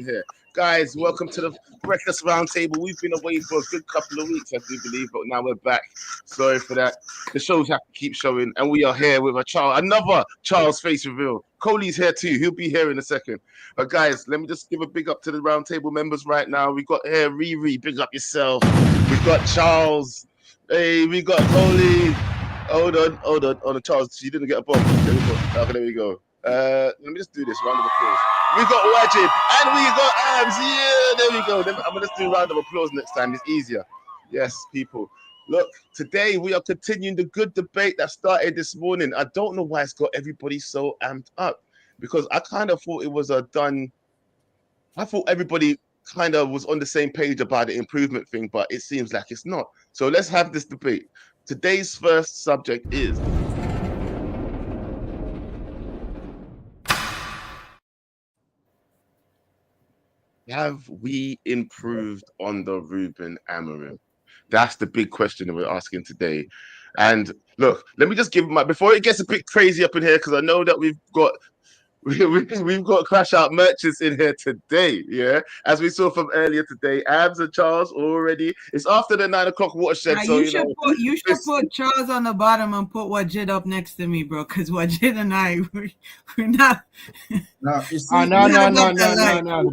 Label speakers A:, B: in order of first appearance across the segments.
A: Here. Guys, welcome to the Breakfast Roundtable. We've been away for a good couple of weeks, I do believe, but now we're back. Sorry for that. The shows have to keep showing, and we are here with another Charles face reveal. Coley's here too. He'll be here in a second. But guys, let me just give a big up to the Roundtable members right now. We got here Riri, big up yourself. We've got Charles. Hey, we got Coley. Hold on, Charles. You didn't get a bomb. There we go. Okay, there we go. Let me just do this. Round of applause. We got Wajid and we got Abs. Yeah, there we go. I'm gonna do a round of applause next time. It's easier. Yes, people. Look, today we are continuing the good debate that started this morning. I don't know why it's got everybody so amped up because I kind of thought it was I thought everybody kind of was on the same page about the improvement thing, but it seems like it's not. So let's have this debate. Today's first subject is have we improved on the Ruben Amorim? That's the big question that we're asking today. And look, let me just give before it gets a bit crazy up in here, because I know that we've got crash out merchants in here today, yeah. As we saw from earlier today, Abs and Charles already. It's after the 9 o'clock watershed, so
B: you should put Charles on the bottom and put Wajid up next to me, bro. Because Wajid and I, we're not.
C: No.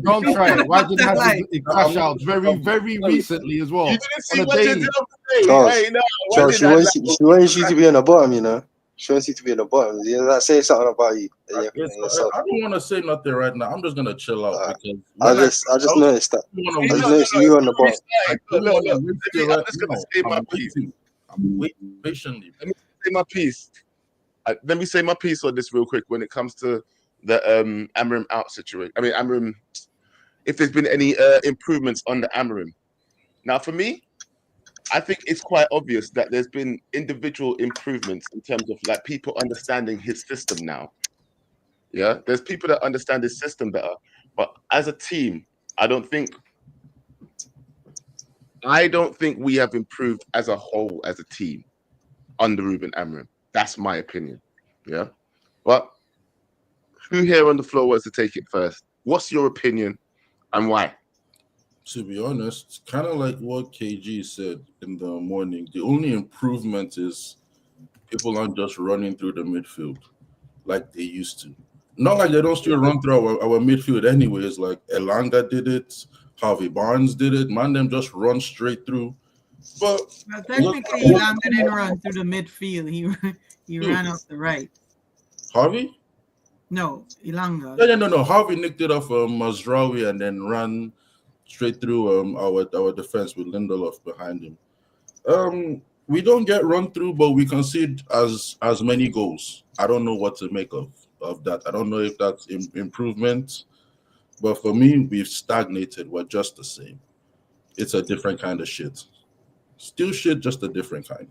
C: Don't try it. Wajid has a crash out very recently as well.
A: You didn't see Wajid
D: Charles, she wants you to be on the bottom, you know. She wants you to be on the bottom. You're not saying something about you.
C: I don't want to say nothing right now. I'm just gonna chill out because
D: I just noticed that. I just noticed you on the bottom.
A: I'm just gonna say my piece.
C: I'm waiting patiently.
A: Let me say my piece. Let me say my piece on this real quick when it comes to the Amorim out situation. I mean, Amorim. If there's been any improvements on the Amorim. Now, for me, I think it's quite obvious that there's been individual improvements in terms of like people understanding his system now. Yeah, there's people that understand his system better. But as a team, I don't think we have improved as a whole as a team under Ruben Amorim. That's my opinion. Yeah. But who here on the floor wants to take it first? What's your opinion and why?
C: To be honest, it's kind of like what KG said in the morning. The only improvement is people aren't just running through the midfield like they used to. Not like they don't still run through our midfield anyways. Like Elanga did it, Harvey Barnes did it. Man, them just run straight through. But
B: technically, Elanga didn't run through the midfield. He ran off the right.
C: Harvey?
B: No, Elanga.
C: No. Harvey nicked it off Mazraoui and then ran straight through our defense with Lindelof behind him. We don't get run through, but we concede as many goals. I don't know what to make of that. I don't know if that's improvement, but for me, we've stagnated. We're just the same. It's a different kind of shit. Still shit, just a different kind.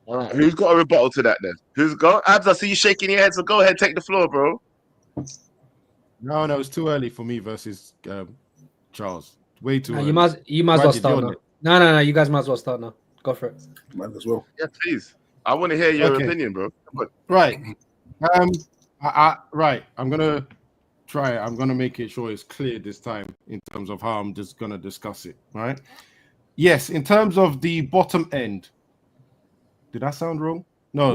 A: All right, who's got a rebuttal to that then? Who's got? Abs, I see you shaking your head, so go ahead, take the floor, bro.
C: No, it's too early for me versus Charles. Way too early.
E: You might as well start now. No. You guys might as well start now. Go for it.
C: Might as well.
A: Yeah, please. I want to hear your opinion, bro.
C: Right. Right. I'm gonna try it. I'm gonna make it sure it's clear this time in terms of how I'm just gonna discuss it. Right. Yes. In terms of the bottom end. Did that sound wrong? No.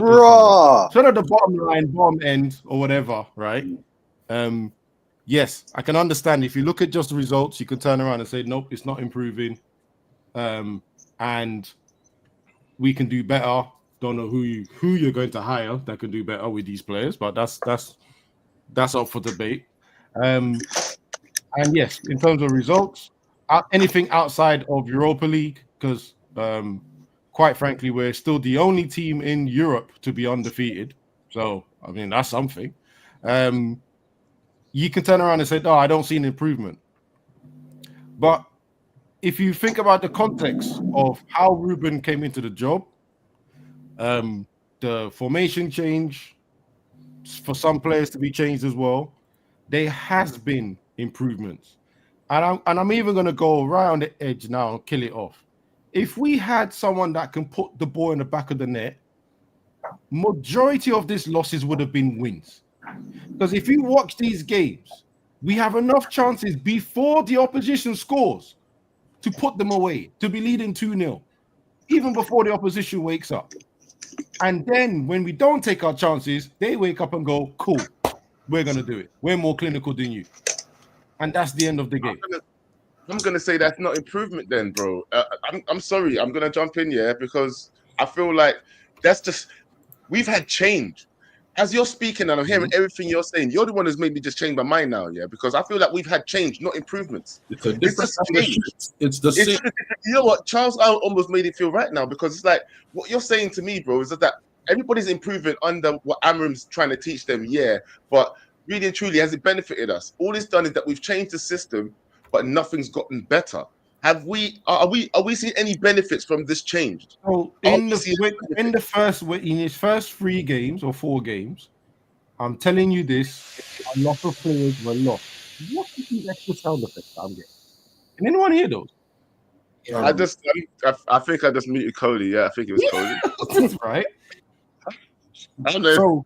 C: Sort of the bottom line, bottom end, or whatever. Right. Yes, I can understand. If you look at just the results, you can turn around and say, nope, it's not improving. And we can do better. Don't know who you're going to hire that can do better with these players, but that's up for debate. And yes, in terms of results, anything outside of Europa League, because quite frankly, we're still the only team in Europe to be undefeated. So, I mean, that's something. You can turn around and say, I don't see an improvement. But if you think about the context of how Ruben came into the job, the formation change, for some players to be changed as well, there has been improvements. And I'm even going to go right on the edge now and kill it off. If we had someone that can put the ball in the back of the net, majority of these losses would have been wins.
F: Because if you watch these games, we have enough chances before the opposition scores to put them away, to be leading 2-0, even before the opposition wakes up. And then when we don't take our chances, they wake up and go, cool, we're going to do it. We're more clinical than you. And that's the end of the game.
A: I'm going to say that's not improvement then, bro. I'm sorry. I'm going to jump in, because I feel like that's just, we've had change. As you're speaking and I'm hearing everything you're saying, you're the one who's made me just change my mind now, because I feel like we've had change, not improvements.
C: It's a different change. It's the same.
A: You know what? Charles almost made it feel right now, because it's like what you're saying to me, bro, is that everybody's improving under what Amorim's trying to teach them, but really and truly, has it benefited us? All it's done is that we've changed the system, but nothing's gotten better. Are we seeing any benefits from this change?
F: So in his first 3 games or 4 games, I'm telling you this, a lot of players were lost. What is the extra sound effects I'm getting? Can anyone hear those?
A: I think I just muted Cody. Yeah, I think it was Cody.
F: That's right.
A: I don't know.
F: So,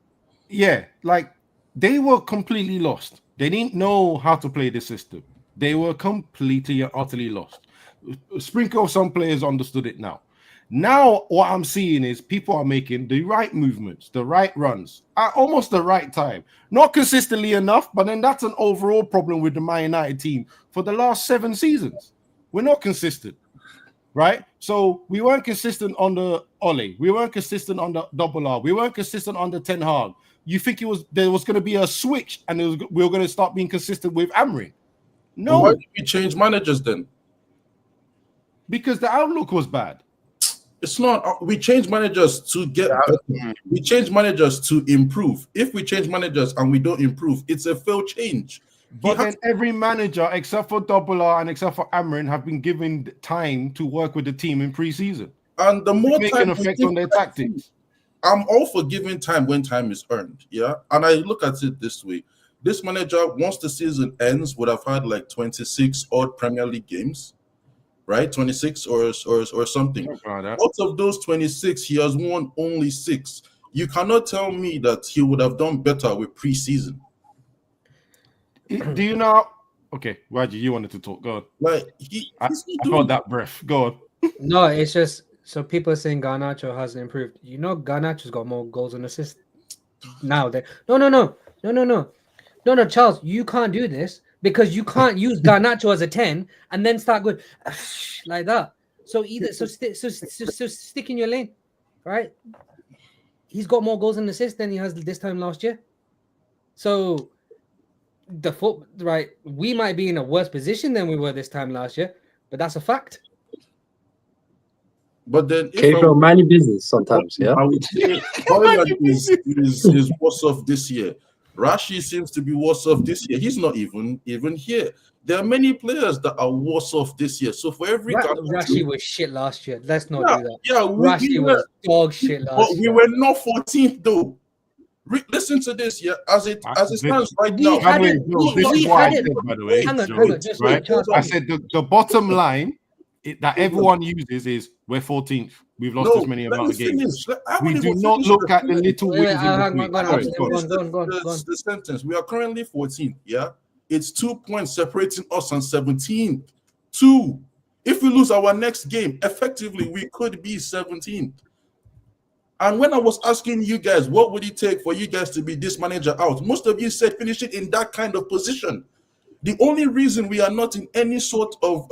F: like they were completely lost. They didn't know how to play the system. They were completely and utterly lost. Sprinkle of some players understood it now. Now, what I'm seeing is people are making the right movements, the right runs at almost the right time. Not consistently enough, but then that's an overall problem with the Man United team for the last 7 seasons. We're not consistent, right? So we weren't consistent under Ole. We weren't consistent under Double R. We weren't consistent under Ten Hag. You think there was going to be a switch and we were going to start being consistent with Amorim? No.
C: Why did we change managers then?
F: Because the outlook was bad.
C: It's not. We change managers to get better. We change managers to improve. If we change managers and we don't improve, it's a failed change.
F: But then every manager, except for Double R and except for Amorim, have been given time to work with the team in pre-season.
C: And the more
F: make
C: time
F: an effect on their tactics.
C: I'm all for giving time when time is earned. Yeah. And I look at it this way. This manager, once the season ends, would have had like 26 odd Premier League games, right? 26 or something. Out of those 26, he has won only 6. You cannot tell me that he would have done better with pre-season.
F: Do you know? Okay, Raji, you wanted to talk. Go on.
C: Like
F: I felt that breath. Go on.
E: No, it's just so people are saying Garnacho hasn't improved. You know, Garnacho's got more goals and assists now. No, Charles, you can't do this because you can't use Garnacho as a 10 and then start going like that. So stick in your lane, right? He's got more goals and assists than he has this time last year. So we might be in a worse position than we were this time last year, but that's a fact.
C: But then,
D: mind your business sometimes. Yeah,
C: I would say Holland is worse off this year. Rashi seems to be worse off this year. He's not even here. There are many players that are worse off this year. So for every
E: Rashi was shit last year. Let's not do that.
C: Yeah,
E: Rashi was dog shit last year.
C: We were not 14th though. Listen to this, as it stands right now.
F: This is what I said, by the way. I said the bottom line that everyone uses is we're 14th. We've lost as many amount of games. We do not look at the little wins.
C: The sentence. We are currently 14th. Yeah, it's 2 points separating us and 17th. 2. If we lose our next game, effectively we could be 17th. And when I was asking you guys, what would it take for you guys to be this manager out? Most of you said finish it in that kind of position. The only reason we are not in any sort of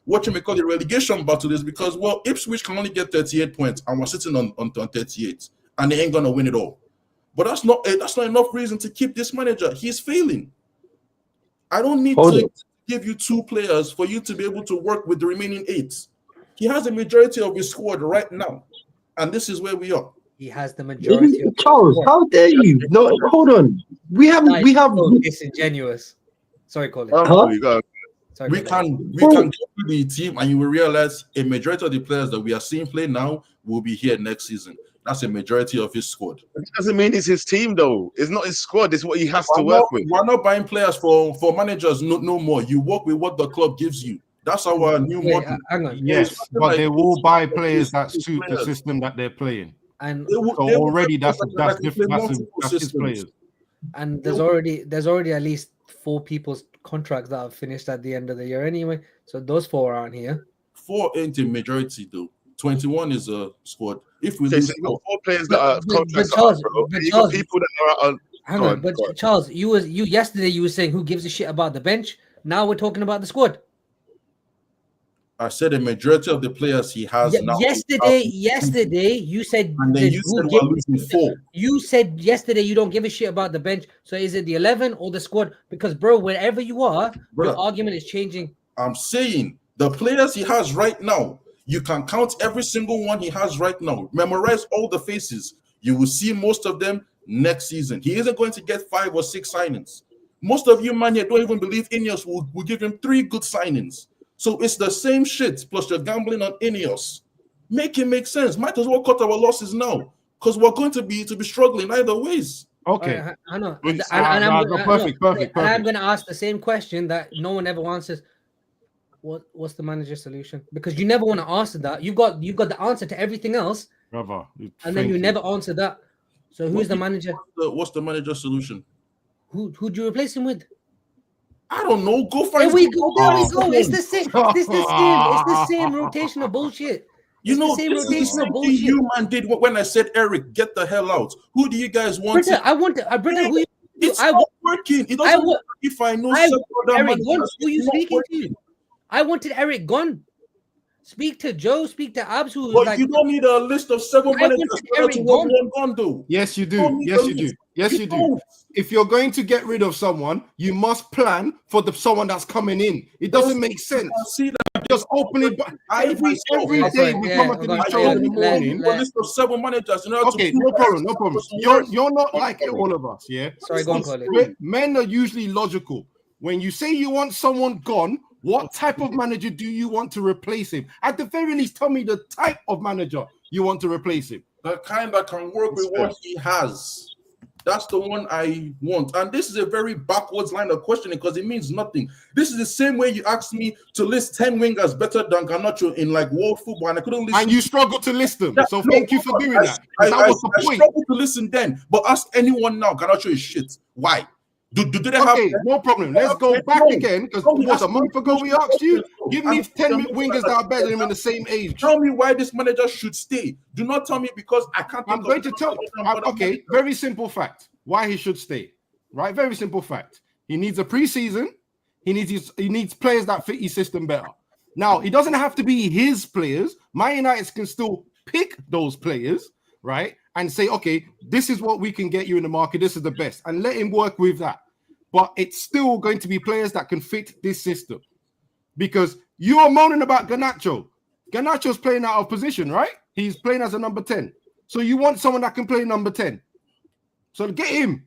C: what you may call a relegation battle is because, well, Ipswich can only get 38 points and we're sitting on 38 and they ain't gonna win it all. But that's not enough reason to keep this manager. He's failing. I don't need to give you 2 players for you to be able to work with the remaining 8. He has a majority of his squad right now, and this is where we are.
E: He has the majority of
D: Charles, how dare you? No, hold on. We have
E: disingenuous. Sorry, Colin.
C: We can go through the team and you will realize a majority of the players that we are seeing play now will be here next season. That's a majority of his squad.
A: It doesn't mean it's his team though. It's not his squad. It's what he has to work with.
C: We're not buying players for managers no more. You work with what the club gives you. That's our new model.
F: Yes, but they will buy players that suit the system that they're playing.
E: And
F: already that's his players.
E: and there's already at least 4 people's contracts that have finished at the end of the year anyway. So those 4 aren't here.
C: 4 ain't a majority though. 21 is a squad. If we
A: Okay,
C: lose
A: so you got 4 players that are contracts
E: but Charles,
A: up, bro.
E: but
A: You
E: Charles-
A: got people that are
E: Hang
A: Go
E: on,
A: on,
E: but
A: go on.
E: Charles, you yesterday you were saying who gives a shit about the bench. Now we're talking about the squad.
C: I said a majority of the players he has now.
E: Yesterday you said,
C: and then you said we're losing 4.
E: You said yesterday you don't give a shit about the bench. So is it the 11 or the squad? Because bro, wherever you are, your argument is changing.
C: I'm saying the players he has right now, you can count every single one he has right now. Memorize all the faces. You will see most of them next season. He isn't going to get 5 or 6 signings. Most of you, man, here don't even believe Ineos will give him 3 good signings. So it's the same shit, plus you're gambling on Ineos. Make it make sense. Might as well cut our losses now, because we're going to be struggling either ways.
F: Okay.
E: I know.
F: Perfect.
E: And I'm going to ask the same question that no one ever answers. What's the manager's solution? Because you never want to answer that. You've got the answer to everything else,
F: brother,
E: and then you never answer that. So who's the manager?
C: What's the manager's solution?
E: Who'd you replace him with?
C: I don't know. Go find.
E: There we go. It's the same. It's the same rotation of bullshit.
C: You know, this is the same thing you man did when I said, Eric, get the hell out. Who do you guys want?
E: It's
C: not working. It doesn't work if I know
E: Eric Gunn, who you speaking to? I wanted Eric Gunn. Speak to Joe. Speak to Abs.
C: But you don't need a list of 7 managers to work one Gunn, though.
F: Yes, you do. Yes, you do. If you're going to get rid of someone, you must plan for someone that's coming in. It doesn't make sense.
C: See that?
F: Just open it. Every day we come up to the show in the morning.
C: A list of 7 managers.
F: Okay, no problem. You're not like all of us, yeah?
E: Sorry, go on, Colin.
F: Men are usually logical. When you say you want someone gone, what type of manager do you want to replace him? At the very least, tell me the type of manager you want to replace him.
C: The kind that can work with what he has. That's the one I want. And this is a very backwards line of questioning because it means nothing. This is the same way you asked me to list 10 wingers better than Garnacho in like world football, and I couldn't listen.
F: And you struggled to list them. So thank you for doing that.
C: That was
F: the point.
C: I struggled to listen then. But ask anyone now, Garnacho is shit. Why? Do they have?
F: Okay, no problem. Let's go back again because a month ago we asked you. Give me 10 wingers that are better than him in the same age.
C: Tell me why this manager should stay. Do not tell me because I can't.
F: I'm going to tell. Okay, very simple fact. Why he should stay, right? Very simple fact. He needs a preseason. He needs players that fit his system better. Now, it doesn't have to be his players. Man United can still pick those players, right? And say, okay, this is what we can get you in the market. This is the best. And let him work with that. But it's still going to be players that can fit this system. Because you are moaning about Garnacho. Garnacho's playing out of position, right? He's playing as a number 10. So you want someone that can play number 10. So get him.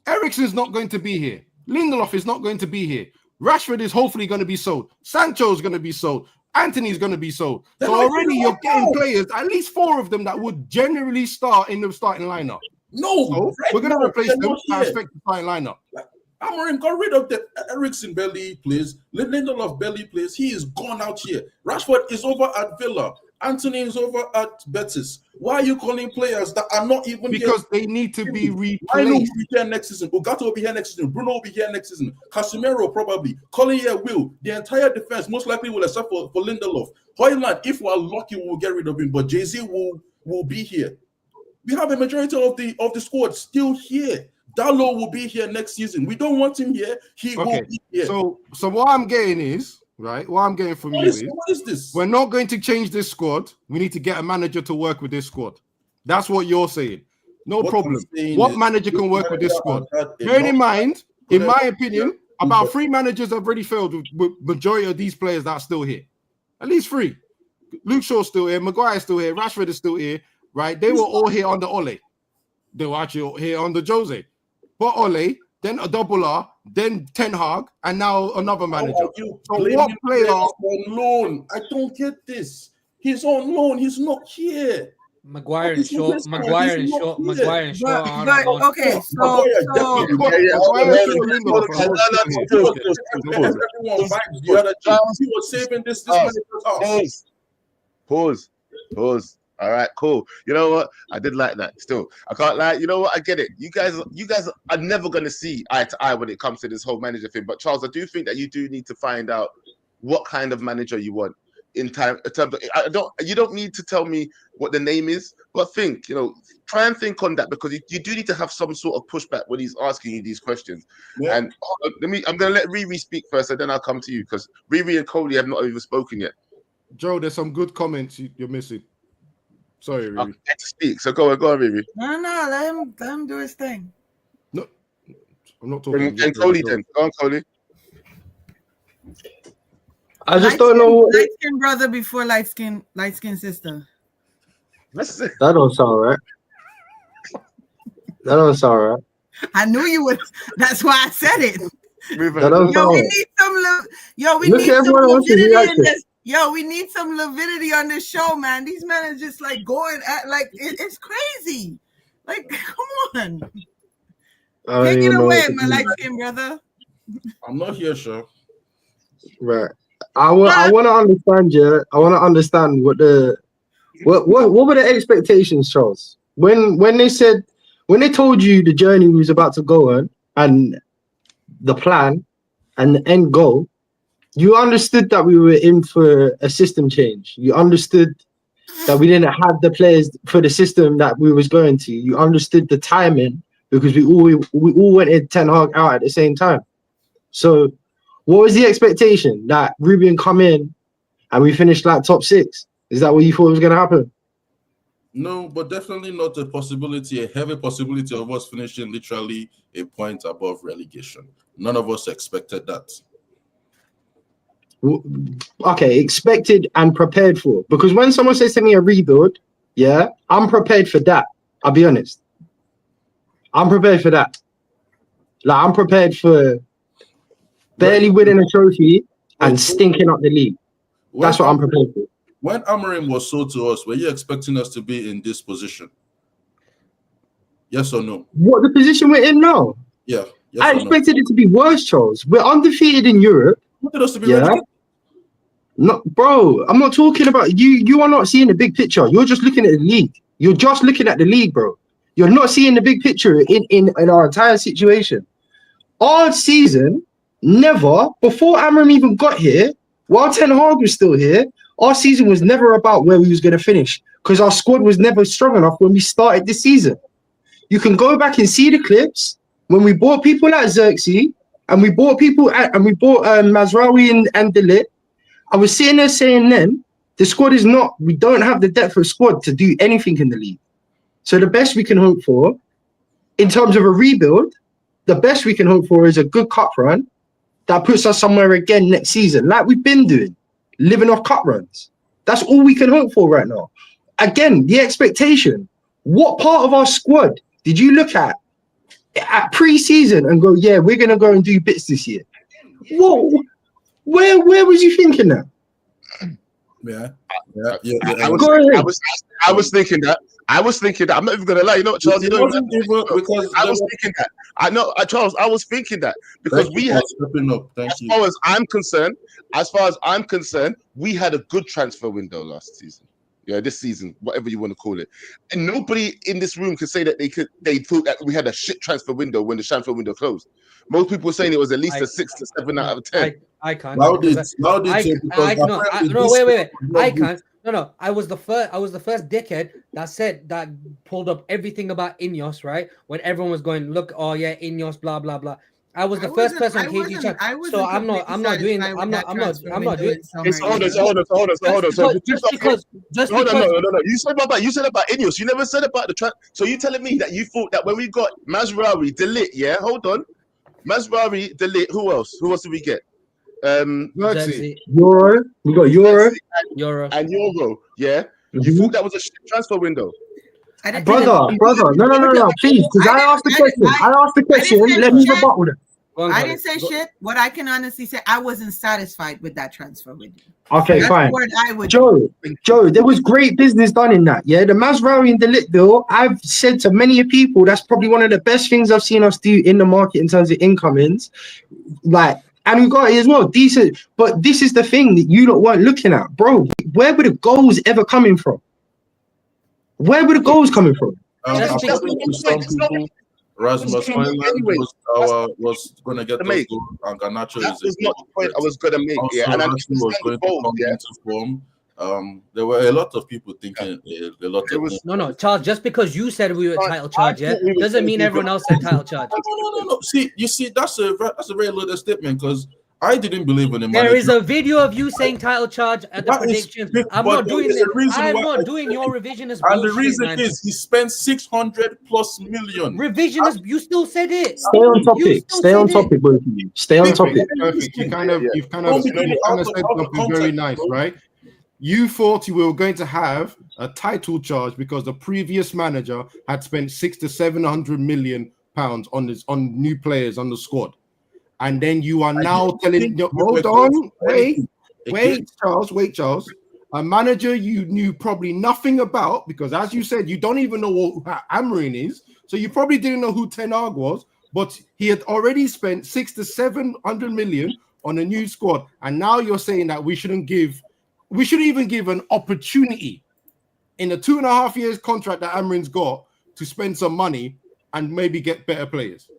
F: Eriksen's not going to be here. Lindelof is not going to be here. Rashford is hopefully going to be sold. Sancho's going to be sold. Anthony's going to be sold. So already you're getting players, at least 4 of them that would generally start in the starting lineup.
C: No,
F: so we're going to replace them. I expect the starting lineup.
C: Amorim got rid of the Eriksen barely plays. Lindelof barely plays. He is gone out here. Rashford is over at Villa. Anthony is over at Betis. Why are you calling players that are not even
F: because they need to be replaced?
C: I know will be here next season. Ugato will be here next season. Bruno will be here next season. Casemiro probably. Collier will. The entire defense most likely will, except for Lindelof. Højlund, if we're lucky, we'll get rid of him. But Jay-Z will be here. We have a majority of the squad still here. Dalot will be here next season. We don't want him here. He will be here.
F: So what I'm getting is, right, what I'm getting from you is,
C: what is this?
F: We're not going to change this squad. We need to get a manager to work with this squad. That's what you're saying. No problem. What manager can work with this squad? Bearing in mind, in my opinion, about 3 managers have already failed with majority of these players that are still here. At least 3. Luke Shaw's still here. Maguire's still here. Rashford is still here. Right? They were all here under Ole. They were actually here under Jose. But Ole, then a double R, then Ten Hag, and now another manager. So what player
C: on loan? I don't get this. He's on loan. He's not here.
E: Maguire and Shaw. Maguire and Shaw.
B: Okay, so
A: Pause. All right, cool. You know what? I did like that. Still, I can't lie. You know what? I get it. You guys are never gonna see eye to eye when it comes to this whole manager thing. But Charles, I do think that you do need to find out what kind of manager you want in terms of. You don't need to tell me what the name is, but think. Try and think on that, because you do need to have some sort of pushback when he's asking you these questions. Yeah. And I'm gonna let Riri speak first, and then I'll come to you, because Riri and Coley have not even spoken yet.
F: Joe, there's some good comments you're missing. Sorry, Riri.
A: I get to speak, so go on, Riri.
B: No, let him do his thing.
F: No, I'm not talking.
A: And Coley then. Go on, Coley.
D: I just don't know.
B: Light skin brother before light skin sister.
D: That don't sound right. That don't sound right.
B: I knew you would. That's why I said it.
D: That don't sound
B: We
D: right.
B: need some. We
D: Look
B: need
D: at
B: some
D: everyone else's
B: lividity in
D: reaction.
B: this. We need some lividity on this show, man. These men are just like going at it's crazy. Like, come on. Take it away, my light skin brother.
C: I'm not here, sure.
D: Right. I want to understand, yeah. I want to understand what were the expectations, Charles? When they told you the journey we was about to go on and the plan and the end goal, you understood that we were in for a system change. You understood that we didn't have the players for the system that we was going to. You understood the timing, because we all wanted Ten Hag out at the same time. So what was the expectation? That Ruben come in and we finished like top 6? Is that what you thought was going to happen?
C: No, but definitely not a heavy possibility of us finishing literally a point above relegation. None of us expected that.
D: Okay, expected and prepared for. Because when someone says to me a rebuild, yeah, I'm prepared for that. I'll be honest. I'm prepared for that. Like, I'm prepared for barely winning a trophy and stinking up the league. That's what I'm prepared for.
C: When Amorim was sold to us, were you expecting us to be in this position? Yes or no?
D: What, the position we're in now?
C: Yeah. Yes
D: I expected it to be worse, Charles. We're undefeated in Europe.
C: You wanted us to be
D: Yeah. No, bro, I'm not talking about you. You are not seeing the big picture. You're just looking at the league. You're just looking at the league, bro. You're not seeing the big picture in our entire situation. Our season, never, before Amorim even got here, while Ten Hag was still here, our season was never about where we was going to finish, because our squad was never strong enough when we started this season. You can go back and see the clips when we bought people like Xerxes, and we bought Mazraoui and De Ligt. I was sitting there saying then, the squad is not, we don't have the depth of squad to do anything in the league. So the best we can hope for, in terms of a rebuild, the best we can hope for is a good cup run that puts us somewhere again next season, like we've been doing, living off cup runs. That's all we can hope for right now. Again, the expectation. What part of our squad did you look at pre-season and go, yeah, we're going to go and do bits this year? Whoa. Where was you thinking that?
C: Yeah.
A: I was thinking that. I'm not even gonna lie. You know what, Charles? I was thinking that. I know, Charles. I was thinking that because we had. As far as I'm concerned, we had a good transfer window last season. Yeah, this season, whatever you want to call it, and nobody in this room could say that they thought that we had a shit transfer window when the transfer window closed. Most people were saying it was at least a 6 to 7 out of 10.
E: I can't.
C: Wait.
E: I can't. No. I was the first dickhead that pulled up everything about Ineos, right? When everyone was going, look, oh yeah, Ineos, blah blah blah. I was the first person on KG chat. So I'm not doing. Hold on.
A: You said about Ineos. You never said about the So you telling me that you thought that when we got Mazraoui, De Ligt, yeah? Hold on. Mazraoui, De Ligt, who else? Who else did we get?
D: Euro. We got Euro.
A: And Euro, yeah? You thought that was a shit transfer window?
D: Brother, no, please, because I asked the question. Let me rebut with it.
B: I didn't say shit. What I can honestly say, I wasn't satisfied with that transfer window.
D: Okay,
B: that's
D: fine.
B: Joe,
D: there was great business done in that. Yeah, the Mazraoui and De Ligt deal, I've said to many people, that's probably one of the best things I've seen us do in the market in terms of incomings. Like, and we got it as well, decent. But this is the thing that you lot weren't looking at, bro. Where were the goals ever coming from? Where were the goals coming from?
C: Some people, Rasmus Højlund was going to get those goals, and Garnacho
A: that was not the point I was going to make.
C: Also,
A: Yeah, and I
C: Rashford was going to come into form. There were a lot of people thinking a lot of things.
E: No, Charles. Just because you said we were title charge, doesn't mean everyone else said title charge.
C: No. See, that's a very loaded statement because I didn't believe in the manager.
E: There is a video of you saying title charge at the predictions. I'm not doing this. I'm not doing your revisionist bullshit,
C: and the reason
E: man.
C: is he spent 600+ million.
E: Revisionist, you still said it.
D: Stay on topic. Stay on topic, both of you. Stay on topic.
F: Perfect. You've kind of said something very nice, right? You thought you were going to have a title charge because the previous manager had spent 600 to 700 million pounds on new players on the squad. And then you are now telling, hold on, wait, Charles. A manager you knew probably nothing about, because as you said, you don't even know what Amorim is. So you probably didn't know who Ten Hag was, but he had already spent 600 to 700 million on a new squad. And now you're saying that we shouldn't even give an opportunity in the 2.5 years contract that Amorim's got to spend some money and maybe get better players.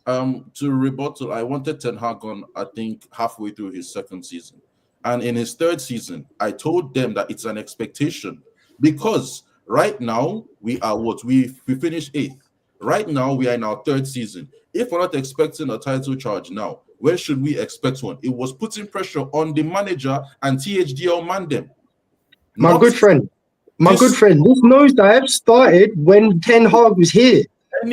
C: To rebuttal, I wanted Ten Hag on, I think, halfway through his second season. And in his third season, I told them that it's an expectation. Because right now, we are what? We finished 8th. Right now, we are in our third season. If we're not expecting a title charge now, where should we expect one? It was putting pressure on the manager and THDL Mandem.
D: My good friend, this nosedive started when Ten Hag was here.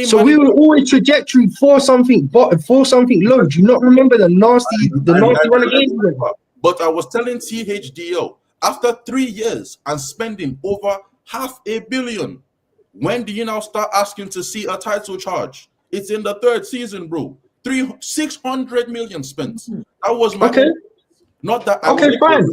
D: So we were always trajectory for something low. Do you not remember the nasty run of games?
C: But I was telling THDL, after 3 years and spending over $500 million, when do you now start asking to see a title charge? It's in the third season, bro. 600 million spent. That was my not that.
D: Okay, fine.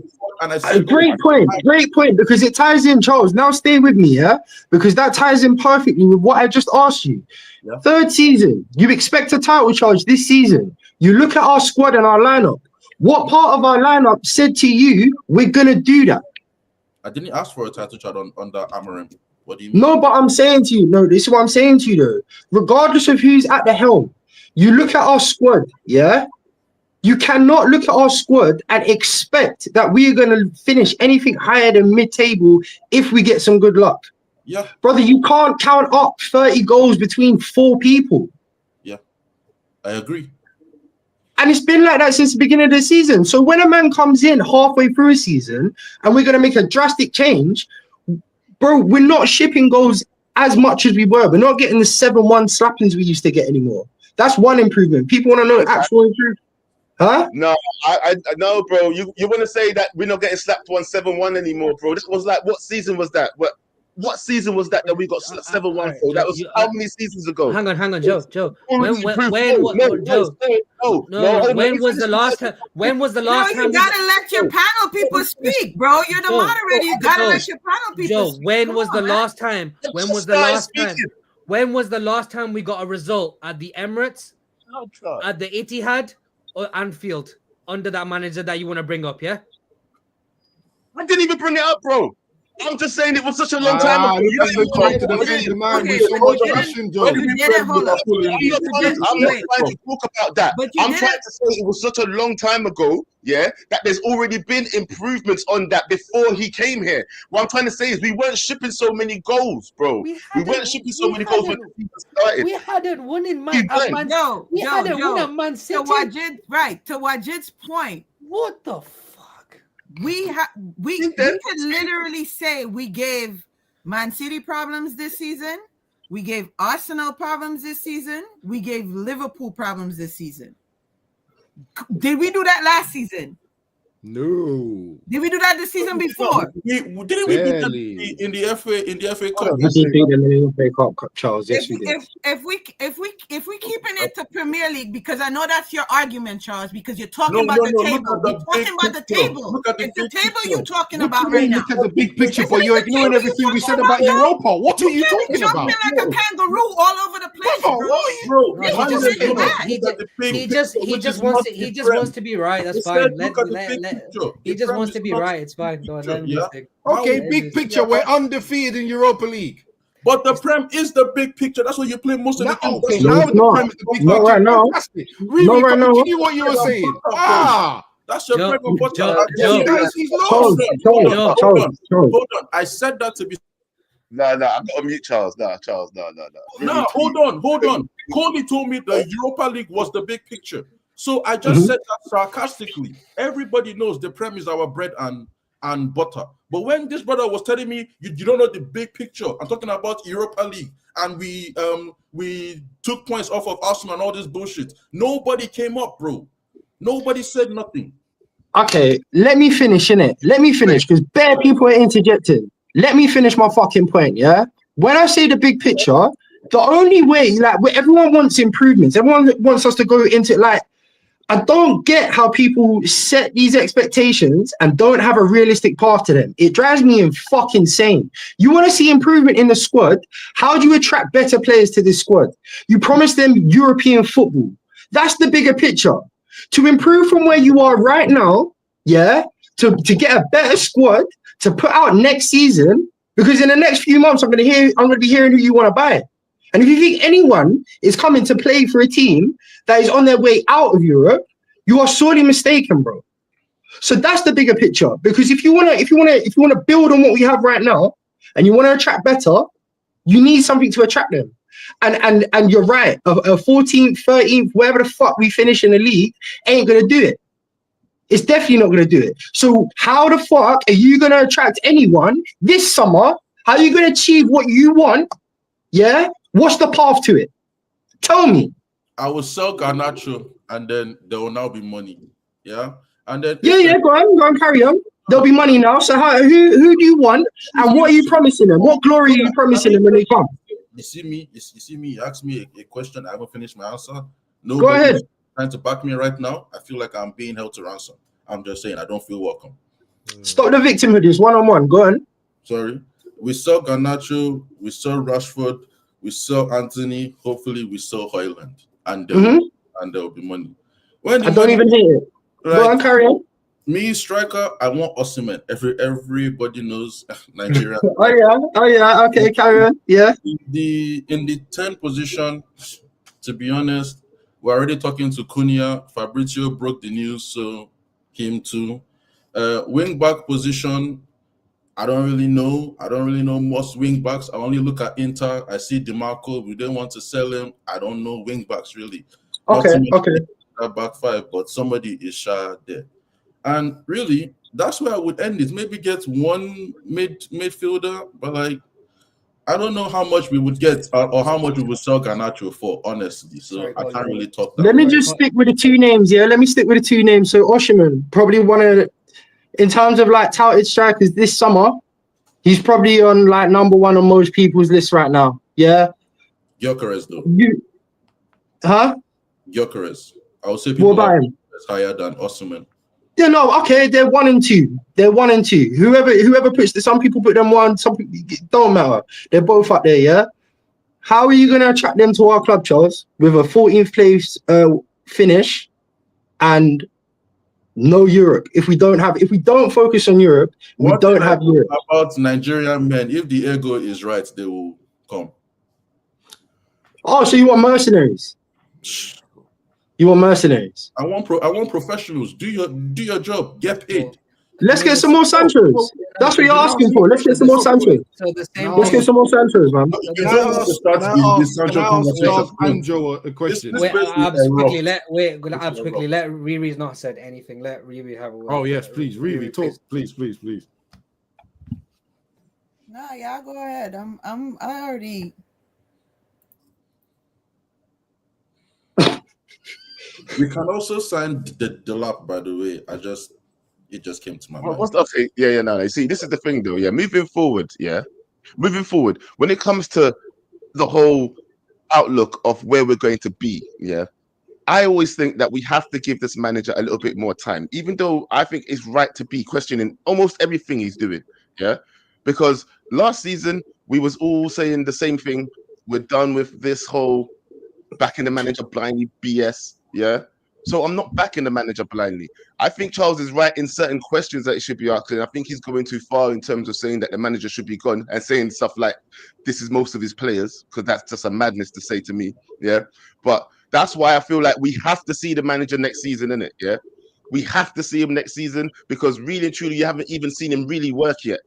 D: And I said, great point, because it ties in, Charles. Now stay with me, yeah, because that ties in perfectly with what I just asked you. Yeah. Third season, you expect a title charge this season. You look at our squad and our lineup. What part of our lineup said to you, we're gonna do that?
C: I didn't ask for a title charge under Amorim. What do you mean?
D: No, but I'm saying to you, this is what I'm saying to you though. Regardless of who's at the helm, you look at our squad, yeah. You cannot look at our squad and expect that we are going to finish anything higher than mid-table if we get some good luck.
C: Yeah.
D: Brother, you can't count up 30 goals between 4 people.
C: Yeah, I agree.
D: And it's been like that since the beginning of the season. So when a man comes in halfway through a season and we're going to make a drastic change, bro, we're not shipping goals as much as we were. We're not getting the 7-1 slappings we used to get anymore. That's one improvement. People want to know actual improvement. Huh?
A: No, I know, bro. You want to say that we're not getting slapped 1-7-1 anymore, bro? This was like, what season was that? What season was that we got 7-1 for? That was how many seasons ago?
E: Hang on, Joe. When was the last time? When was the last time?
B: You gotta let your panel people speak, bro. You're the moderator. You gotta let your panel people speak.
E: When was the last time? When was the last time? When was the last time we got a result at the Emirates, at the Etihad, or Anfield under that manager that you want to bring up? Yeah,
A: I didn't even bring it up, bro. I'm just saying it was such a long time ago. I'm not trying to talk about that. I'm trying to say it was such a long time ago, yeah, that there's already been improvements on that before he came here. What I'm trying to say is we weren't shipping so many goals, bro. We weren't shipping so many goals when the season started.
E: We hadn't won in Man City.
B: To Wajid's point.
E: What the fuck?
B: We could literally say we gave Man City problems this season. We gave Arsenal problems this season. We gave Liverpool problems this season. Did we do that last season?
F: No.
B: Did we do that the season before?
C: Didn't we do that in the FA Cup?
D: We did beat them in the FA Cup, Charles. Yes, we did.
B: If we keeping it to Premier League, because I know that's your argument, Charles, because you're talking about the table. You're talking about the table. It's the table you're talking about right now.
F: Look at the big picture, but you're ignoring everything we said about Europa. What are you talking about?
B: You're jumping like a kangaroo all over the place, bro.
E: He just wants to be right. That's fine. He just wants to be right. It's fine. Don't let him
C: Yeah.
E: stick.
F: Okay, big picture. We're undefeated in Europa League.
C: But the Prem is the big picture. That's why you play most of the games.
F: Okay,
C: That's
F: now
D: it's
F: the
D: not.
F: Prem is the big
D: Not
F: picture.
D: right now.
F: Fantastic.
D: Not
F: Really,
D: right now.
F: continue what you were saying.
C: That's your
E: Joe,
C: bread and butter.
E: Joe,
C: Again,
E: Joe.
F: Guys, he's lost.
D: Charles, Charles.
C: Hold on. I said that to be.
A: No, I got to mute Charles. No, Charles, no.
C: No, hold on. Coley told me the Europa League was the big picture. So I just said that sarcastically. Everybody knows the Prem is our bread and butter. But when this brother was telling me you don't know the big picture, I'm talking about Europa League, and we took points off of Arsenal and all this bullshit. Nobody came up, bro. Nobody said nothing.
D: Okay, let me finish, innit? Let me finish, because bare people are interjecting. Let me finish my fucking point, yeah? When I say the big picture, the only way, like, where everyone wants improvements, everyone wants us to go into, like, I don't get how people set these expectations and don't have a realistic path to them. It drives me fucking insane. You want to see improvement in the squad? How do you attract better players to this squad? You promise them European football. That's the bigger picture. To improve from where you are right now, yeah, to get a better squad to put out next season, because in the next few months I'm gonna be hearing who you want to buy. And if you think anyone is coming to play for a team that is on their way out of Europe, you are sorely mistaken, bro. So that's the bigger picture. Because if you wanna build on what we have right now and you want to attract better, you need something to attract them. And you're right, a 14th, 13th, wherever the fuck we finish in the league, ain't gonna do it. It's definitely not gonna do it. So how the fuck are you gonna attract anyone this summer? How are you gonna achieve what you want? Yeah? What's the path to it? Tell me.
C: I will sell Garnacho, and then there will now be money. Yeah, and then
D: Yeah, go on, carry on. There'll be money now. So who do you want, and what are you promising them? What glory are you promising them when they come?
C: You see me. You ask me a question. I haven't finished my answer.
D: Go
C: Nobody
D: ahead.
C: is trying to back me right now. I feel like I'm being held to ransom. I'm just saying I don't feel welcome.
D: Stop the victimhood. It's one-on-one. Go on.
C: Sorry. We saw Garnacho. We saw Rashford. We saw Anthony. Hopefully, we saw Hoyland, and there will be money.
D: I don't even hear it. Go on, carry on.
C: Me, striker, I want Osimhen. Everybody knows Nigeria.
D: Oh yeah. Okay, carry on. Yeah.
C: In the 10 position, to be honest, we're already talking to Cunha. Fabrizio broke the news, so him too. Wing back position, I don't really know. I don't really know most wing backs. I only look at Inter. I see DeMarco. We didn't want to sell him. I don't know wing backs really.
D: Okay.
C: Back five, but somebody is shy there. And really, that's where I would end it. Maybe get one midfielder, but like, I don't know how much we would get or how much we would sell Garnacho for, honestly. So
E: Sorry,
C: I can't really talk that
D: Let me
C: much.
D: just stick with the two names, yeah? Let me stick with the two names. So Osimhen, probably one of, in terms of like touted strikers this summer, he's probably on like number one on most people's list right now, yeah?
C: Gyökeres, though. Gyökeres. I would say
D: What
C: people
D: about
C: are
D: him?
C: higher than Osimhen.
D: Yeah, no, okay, they're 1 and 2. Whoever puts some people put them one, some people, it don't matter. They're both up there, yeah? How are you going to attract them to our club, Charles, with a 14th place finish and no Europe? If we don't focus on Europe, we don't have Europe.
C: About Nigerian men, if the ego is right, they will come.
D: Oh, so you want mercenaries? You want mercenaries?
C: I want professionals. Do your job. Get paid.
D: Let's get some more Sanchos. That's what you're asking for. Let's get some more Sanchos.
E: So the same.
D: Let's get some more Sanchos, man.
C: You don't want to start this Sancho conversation.
F: Anjo a question.
C: This
E: Wait,
C: person
E: Abs
C: is rough.
E: quickly. Let Riri's not said anything. Let Riri have a word.
F: Oh yes, please, really talk, please.
B: No, yeah, go ahead. I already.
C: We can also sign the lap, by the way. It just came to my mind.
A: What's up? No. See, this is the thing, though. Yeah, moving forward, when it comes to the whole outlook of where we're going to be, yeah, I always think that we have to give this manager a little bit more time, even though I think it's right to be questioning almost everything he's doing, yeah, because last season we was all saying the same thing. We're done with this whole backing the manager blindly BS, yeah. So I'm not backing the manager blindly. I think Charles is right in certain questions that he should be asking. I think he's going too far in terms of saying that the manager should be gone and saying stuff like this is most of his players, because that's just a madness to say to me. Yeah. But that's why I feel like we have to see the manager next season, innit? Yeah. We have to see him next season, because really and truly, you haven't even seen him really work yet.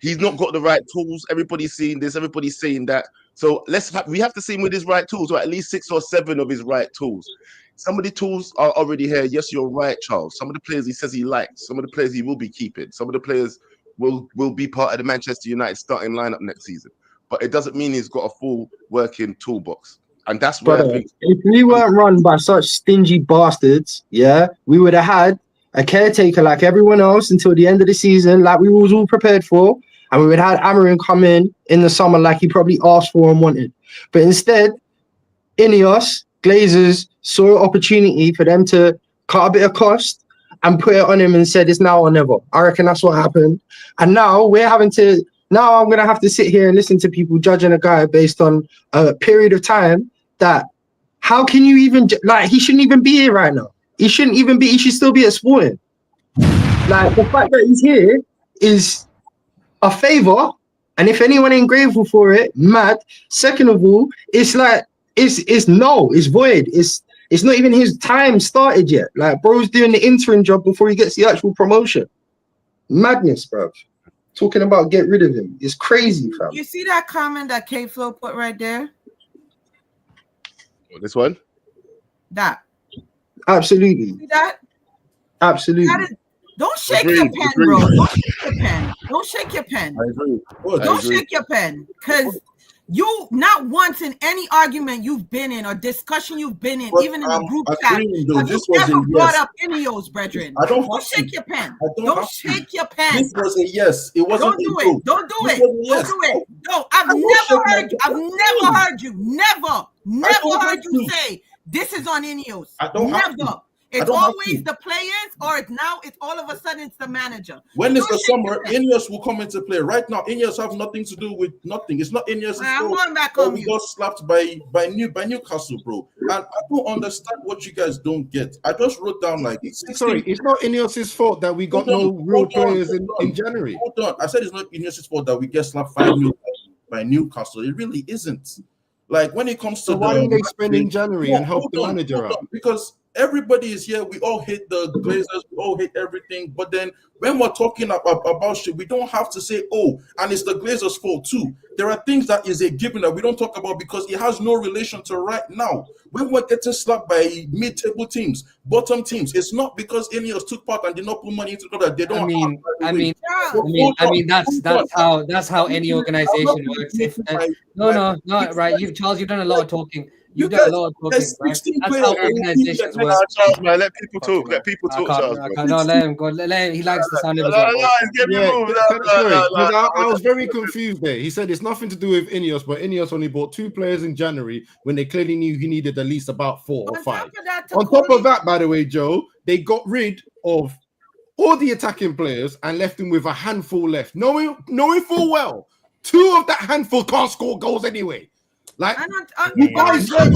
A: He's not got the right tools. Everybody's seeing this. Everybody's saying that. So we have to see him with his right tools, or at least 6 or 7 of his right tools. Some of the tools are already here. Yes, you're right, Charles. Some of the players he says he likes. Some of the players he will be keeping. Some of the players will be part of the Manchester United starting lineup next season. But it doesn't mean he's got a full working toolbox. And that's where I think,
D: if we weren't run by such stingy bastards, yeah, we would have had a caretaker like everyone else until the end of the season, like we was all prepared for. And we would have had Amorim come in the summer like he probably asked for and wanted. But instead, Ineos, Glazers saw an opportunity for them to cut a bit of cost and put it on him and said it's now or never. I reckon that's what happened. And now I'm going to have to sit here and listen to people judging a guy based on a period of time that, how can you even, like, he shouldn't even be here right now. He should still be at Sporting. Like, the fact that he's here is a favor, and if anyone ain't grateful for it, mad. Second of all, it's like, it's void. It's not even his time started yet. Like, bro's doing the interim job before he gets the actual promotion. Madness, bro. Talking about get rid of him. It's crazy, fam.
B: You see that comment that K-Flow put right there?
A: this one?
B: That.
D: Absolutely.
B: See that?
D: Absolutely.
B: Don't shake your pen, bro. Don't shake your pen. Don't shake your pen.
A: I agree.
B: Don't shake your pen. Because you, not once in any argument you've been in or discussion you've been in, even in the group chat, you never brought up Ineos, brethren. Don't shake your pen. Don't shake your pen.
C: This was a yes. It wasn't.
B: Don't do it. Don't do it. Don't do it. No, I've never heard you. I've never heard you. Never heard you say this is on Ineos. Never. It's always the players, or it's all of a sudden it's the manager.
C: When it's the summer, Ineos will come into play. Right now, Ineos have nothing to do with nothing. It's not Ineos.
B: I'm going back on you.
C: We got slapped by Newcastle, bro. And I don't understand what you guys don't get. I just wrote down like,
F: sorry, it's not Ineos' fault that we got no real players in January.
C: Hold on, I said it's not Ineos' fault that we get slapped 5-0 by Newcastle. It really isn't. Like, when it comes to
F: why don't they spend in January and help the manager out?
C: Because everybody is here. We all hate the Glazers. We all hate everything. But then when we're talking about shit, we don't have to say, oh, and it's the Glazers' fault too. There are things that is a given that we don't talk about because it has no relation to right now. When we're getting slapped by mid-table teams, bottom teams, it's not because Ineos took part and did not put money into that. They don't.
E: I mean, that's how any organization works. No, right. Charles, you've done a lot of talking. You've done a lot of talking, right? That's how organizations work.
A: Charles, man, let people talk. Let people talk, Charles.
E: No, let him go. Let him. He likes the sound of his
F: I was very confused there. He said it's nothing to do with Ineos, but Ineos only bought 2 players in January when they clearly knew he needed at least about 4 or 5. On top of that, by the way, Joe, they got rid of all the attacking players and left him with a handful left, knowing full well 2 of that handful can't score goals anyway. Like,
D: you guys, one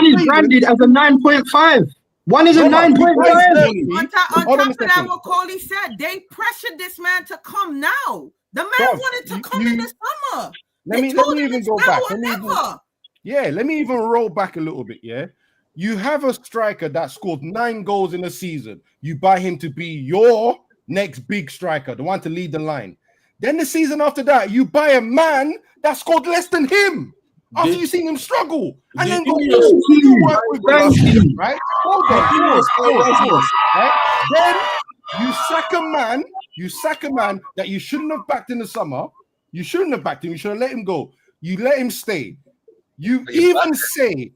D: is branded as a 9.5. One is a 9.5.
B: On top of that, what Coley said, they pressured this man to come now. The man wanted to come in the summer.
F: Let me even go back. Let me even roll back a little bit. Yeah, you have a striker that scored 9 goals in a season. You buy him to be your next big striker, the one to lead the line. Then the season after that, you buy a man that scored less than him after you've seen him struggle. And then go work with him, right? Hold on. Right? Then you sack a man that you shouldn't have backed in the summer. You shouldn't have backed him. You should have let him go. You let him stay. You even say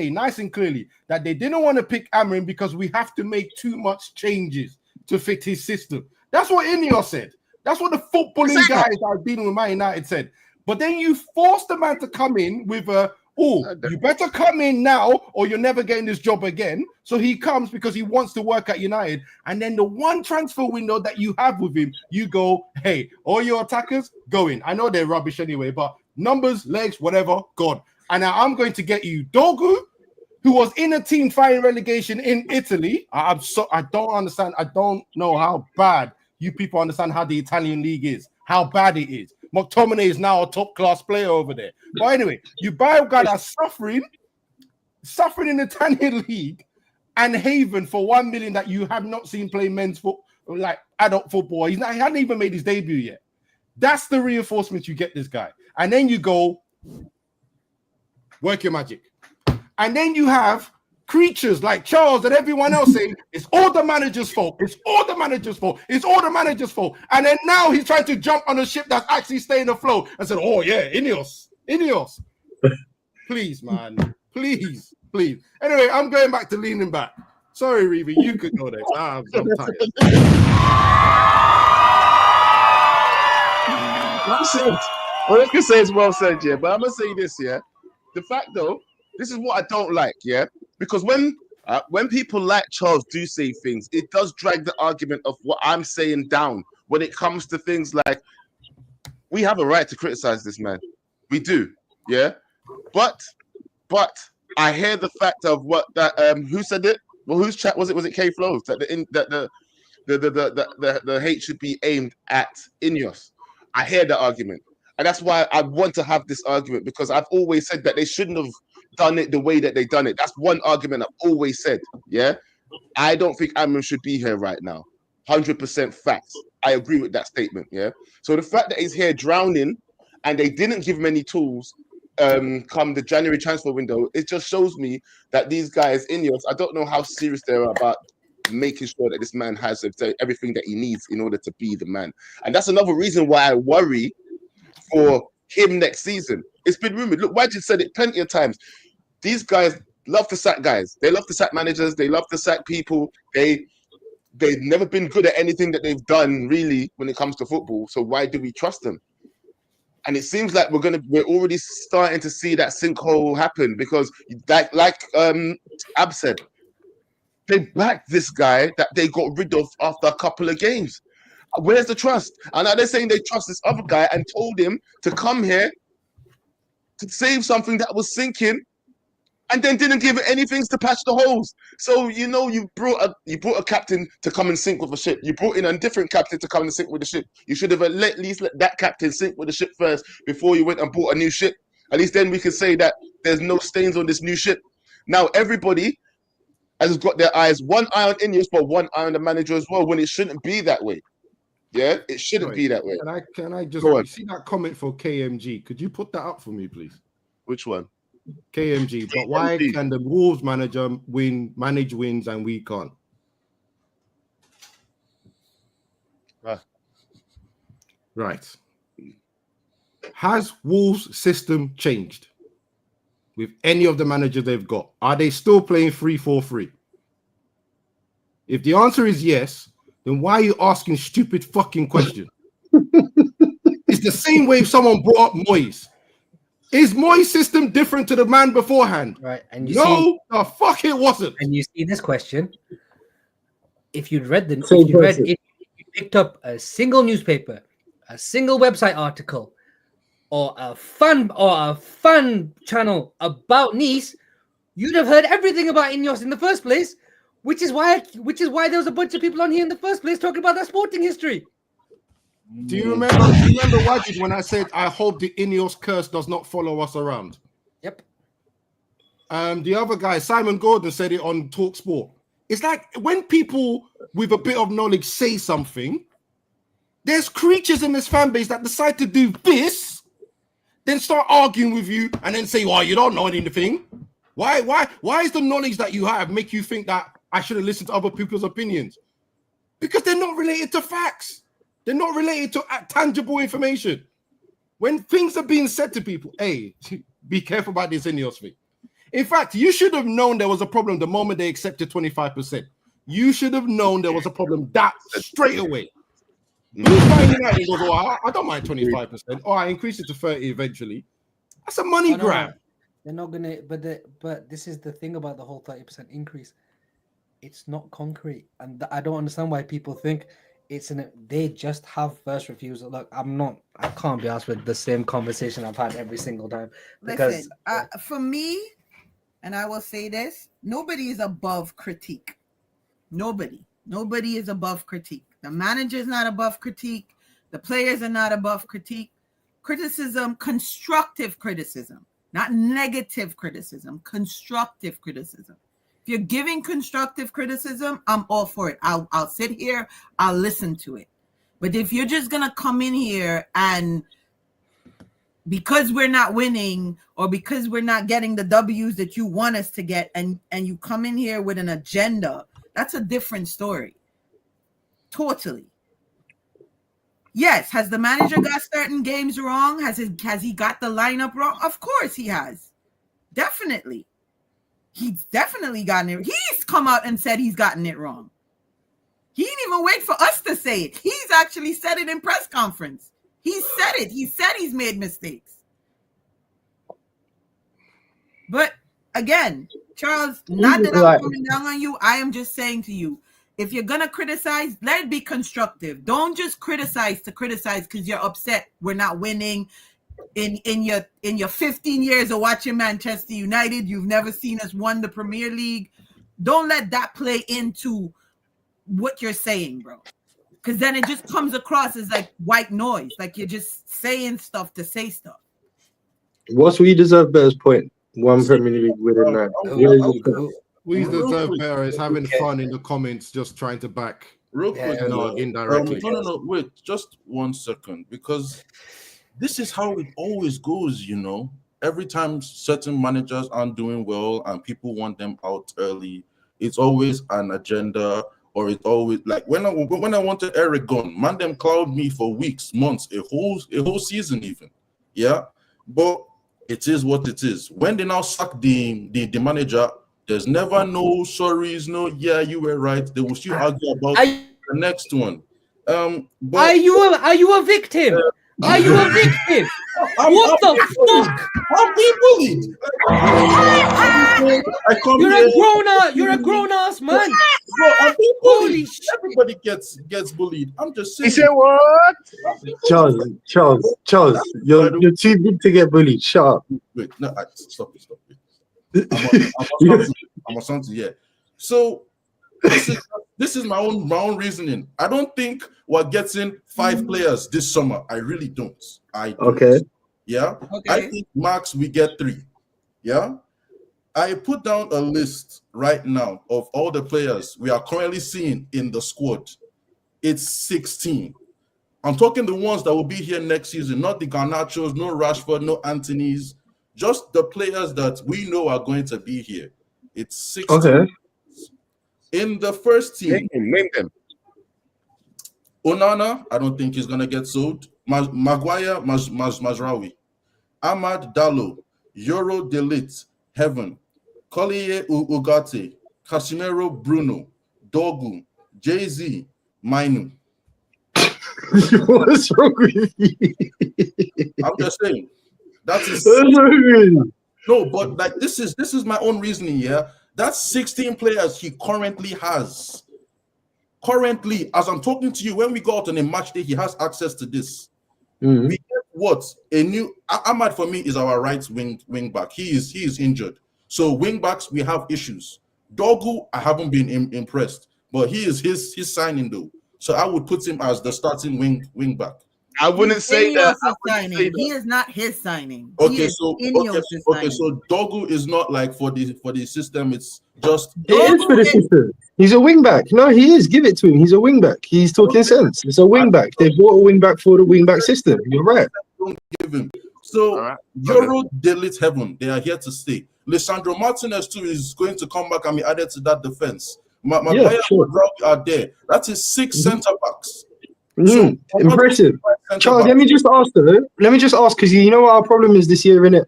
F: nice and clearly that they didn't want to pick Amorim because we have to make too much changes to fit his system. That's what Ineos said. That's what the footballing guys that are dealing with Man United said. But then you force the man to come in with you better come in now or you're never getting this job again. So he comes because he wants to work at United. And then the one transfer window that you have with him, you go, hey, all your attackers, go in. I know they're rubbish anyway, but numbers, legs, whatever, God. And now I'm going to get you Dogu, who was in a team fighting relegation in Italy. I don't understand. I don't know how bad you people understand how the Italian league is, how bad it is. McTominay is now a top-class player over there. But anyway, you buy a guy that's suffering in the Italian league, and Haven for 1 million that you have not seen play men's football, like adult football. He hadn't even made his debut yet. That's the reinforcement you get this guy. And then you go, work your magic. And then you have creatures like Charles and everyone else saying, it's all the manager's fault. It's all the manager's fault. It's all the manager's fault. And then now he's trying to jump on a ship that's actually staying afloat and said, oh yeah, Ineos. Please, man. Please. Anyway, I'm going back to leaning back. Sorry, Reeve, you could go there. I'm tired.
A: Well, I can say it's well said, yeah. But I'm gonna say this, yeah. The fact though, this is what I don't like, yeah. Because when people like Charles do say things, it does drag the argument of what I'm saying down. When it comes to things like, we have a right to criticize this man, we do, yeah. But I hear the fact of what that who said it? Well, whose chat was it? Was it K Flows that the hate should be aimed at Ineos? I hear the argument, and that's why I want to have this argument, because I've always said that they shouldn't have done it the way that they done it. That's one argument I've always said. Yeah, I don't think Amorim should be here right now. 100% facts. I agree with that statement. Yeah. So the fact that he's here drowning, and they didn't give him any tools. Come the January transfer window, it just shows me that these guys, Ineos, I don't know how serious they are about making sure that this man has everything that he needs in order to be the man. And that's another reason why I worry for him next season. It's been rumored. Look, Wajid said it plenty of times. These guys love to sack guys. They love to sack managers. They love to sack people. They've never been good at anything that they've done, really, when it comes to football. So why do we trust them? And it seems like we're already starting to see that sinkhole happen, because like Ab said, they backed this guy that they got rid of after a couple of games. Where's the trust? And now they're saying they trust this other guy and told him to come here to save something that was sinking, and then didn't give it anything to patch the holes. So you brought a captain to come and sink with a ship. You brought in a different captain to come and sink with the ship. You should have at least let that captain sink with the ship first before you went and bought a new ship. At least then we can say that there's no stains on this new ship. Now everybody has got their eyes, one eye on Ineos, but one eye on the manager as well, when it shouldn't be that way. Yeah, it shouldn't be that way.
F: Can I just see that comment for KMG? Could you put that up for me, please?
A: Which one?
F: KMG. But why can the Wolves manager manage wins and we can't? Right. Has Wolves' system changed with any of the managers they've got? Are they still playing 3-4-3? If the answer is yes, then why are you asking stupid fucking questions? It's the same way if someone brought up Moyes. Is Moyes' system different to the man beforehand?
E: Right. And
F: the fuck it wasn't.
E: And you see this question. If you picked up a single newspaper, a single website article, or a fun channel about Nice, you'd have heard everything about Ineos in the first place, which is why there was a bunch of people on here in the first place talking about that sporting history.
F: Do you remember Wajid, when I said I hope the Ineos curse does not follow us around?
E: Yep.
F: The other guy, Simon Gordon, said it on TalkSport. It's like when people with a bit of knowledge say something, there's creatures in this fan base that decide to do this, then start arguing with you, and then say, "Well, you don't know anything." Why is the knowledge that you have make you think that I should have listened to other people's opinions? Because they're not related to facts. They're not related to tangible information. When things are being said to people, hey, be careful about this Ineos thing. In fact, you should have known there was a problem the moment they accepted 25%. You should have known there was a problem that straight away. Who's buying United goes, oh, I don't mind 25%. Oh, I increase it to 30 eventually. That's a money grab.
E: They're not gonna, but this is the thing about the whole 30% increase. It's not concrete, and I don't understand why people think they just have first refusal. Look, I can't be asked with the same conversation I've had every single time.
B: Listen, for me, and I will say this, nobody is above critique. Nobody is above critique. The manager is not above critique. The players are not above critique. Criticism, constructive criticism, not negative criticism, constructive criticism. If you're giving constructive criticism, I'm all for it. I'll sit here, I'll listen to it. But if you're just going to come in here and because we're not winning or because we're not getting the W's that you want us to get and you come in here with an agenda, that's a different story. Totally. Yes, has the manager got certain games wrong? Has he got the lineup wrong? Of course he has. Definitely. He's definitely gotten it. He's come out and said he's gotten it wrong. He didn't even wait for us to say it. He's actually said it in press conference. He said it. He said he's made mistakes. But again, Charles, not that I'm coming down on you. I am just saying to you, if you're going to criticize, let it be constructive. Don't just criticize to criticize because you're upset we're not winning. In your 15 years of watching Manchester United, you've never seen us won the Premier League. Don't let that play into what you're saying, bro. Because then it just comes across as like white noise, like you're just saying stuff to say stuff.
D: What's we deserve better's point? One Premier League winning now.
F: We deserve better is having fun in the comments, just trying to back
C: real quick.
F: Indirectly.
C: No, wait, just 1 second, because this is how it always goes, you know. Every time certain managers aren't doing well and people want them out early, it's always an agenda, or it's always like when I wanted Eric gone, man, them cloud me for weeks, months, a whole season even. Yeah, but it is what it is. When they now sack the manager, there's never no sorries, no yeah, you were right. They will still argue about the next one. But
E: are you a victim? Are you a victim? What the fuck?
C: I'm being bullied.
E: You're a grown ass man.
C: Bro, I'm being bullied.
E: Holy shit.
C: Everybody gets bullied. I'm just saying.
A: He said what?
D: Charles, you're too big to get bullied. Shut up.
C: Wait, no, stop it. I'm a son to yeah. So this is my own reasoning. I don't think we're getting 5 players this summer. I really don't.
D: Okay.
C: Yeah.
B: Okay.
C: I think max we get 3. Yeah. I put down a list right now of all the players we are currently seeing in the squad. It's 16. I'm talking the ones that will be here next season, not the Garnachos, no Rashford, no Anthony's, just the players that we know are going to be here. It's 16. Okay. In the first team,
A: name them.
C: Onana, I don't think he's going to get sold. Maguire, Mazraoui. Ahmad Dallo, Euro Delete, Heaven, Collier Ugarte, Casemiro Bruno, Dogu, Jay-Z, Mainu.
D: What's wrong with you?
C: I'm just saying. That is no, but like this is my own reasoning, yeah. That's 16 players he currently has. Currently, as I'm talking to you, when we go out on a match day, he has access to this.
D: Mm-hmm.
C: We get what? A new Ahmad for me is our right wing back. He is injured. So wing backs, we have issues. Dogu, I haven't been impressed, but he is his signing though. So I would put him as the starting wing back.
A: I wouldn't say that.
B: He is not his signing.
C: Okay, so Dogu is not like for the system. It's just
D: it is for the system. He's a wing back. No, he is. Give it to him. He's a wing back. He's talking sense. It's a wing back. They bought a wing back for the wing back system. You're right.
C: Don't give him. So Euro Delete Heaven. They are here to stay. Lisandro Martinez too is going to come back and be added to that defense. Maguire are there. That is 6 center backs. So,
D: impressive. Charles, let me just ask because you know what our problem is this year, innit?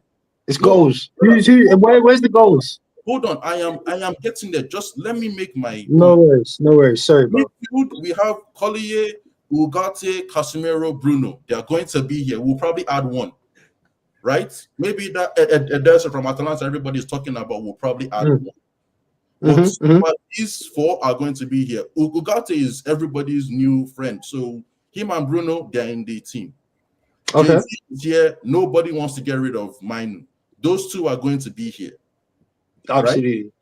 D: It's goals. Where's the goals?
C: Hold on, I am getting there. Just let me make my
D: no worries. Sorry, bro.
C: We have Collier, Ugarte, Casemiro, Bruno. They are going to be here. We'll probably add 1. Right? Maybe that Ederson from Atalanta everybody is talking about will probably add 1. But these 4 are going to be here. Ugarte is everybody's new friend. So him and Bruno, they're in the team.
D: Okay.
C: Here, nobody wants to get rid of Mainu. Those 2 are going to be here.
D: Absolutely.
C: Right?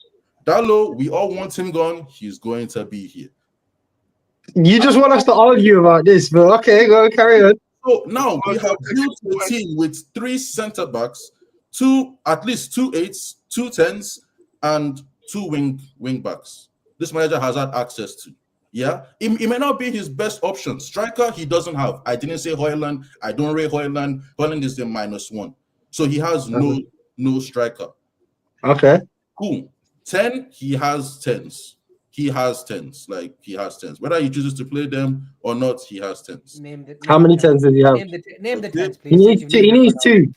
C: Dallo, we all want him gone. He's going to be here.
D: You just want us to argue about this, but okay, go carry on.
C: So now we have built a team with 3 centre backs, at least 2 8s, 2 10s, and 2 wing backs. This manager has had access to. Yeah, it may not be his best option. Striker, he doesn't have. I didn't say Højlund. I don't rate Højlund. Højlund is the -1. So he has no striker.
D: Okay.
C: Cool. 10, he has 10s. He has 10s. Like, he has 10s. Whether he chooses to play them or not, he has 10s.
D: How many 10s does he have?
E: Name the 10s, please.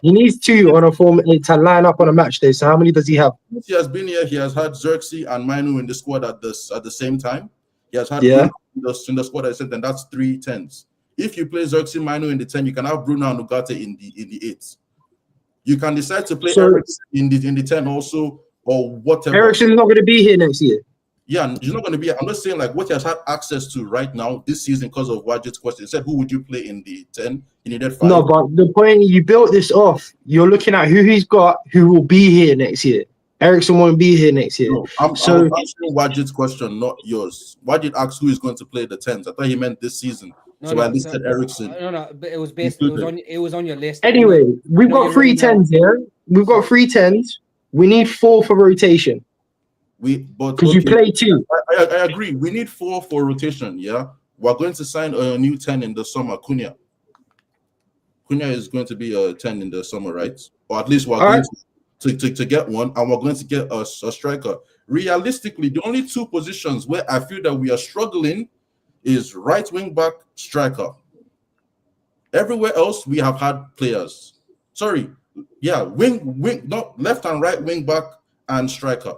D: He needs two on a form to line up on a match day. So how many does he have?
C: He has been here. He has had Xerxes and Mainu in the squad at the same time. He has had
D: Bruno
C: in the squad. I said, then that's 3 10s. If you play Xerxes, Mainu in the 10, you can have Bruno and Ugarte in the 8. You can decide to play Eriksen in the 10 also, or whatever.
D: Eriksen's not going to be here next year.
C: Yeah, he's not going to be. I'm not saying like what he has had access to right now this season because of Wajid's question. He said, who would you play in the 10? You needed 5.
D: No, but the point you built this off, you're looking at who he's got, who will be here next year. Eriksen won't be here next year.
C: No, I'm answering Wajid's question, not yours. Wajid asked who is going to play the 10s. I thought he meant this season. I listed Eriksen.
E: No, but it was based. It was on your list.
D: Anyway, we've got 3 10s here. We've got 3 10s. We need 4 for rotation. Because you play 2.
C: I agree. We need 4 for rotation. Yeah, we're going to sign a new 10 in the summer. Cunha is going to be a 10 in the summer, right? Or at least we're going to get one, and we're going to get a striker. Realistically, the only 2 positions where I feel that we are struggling is right wing back, striker. Everywhere else, we have had players. Left and right wing back and striker.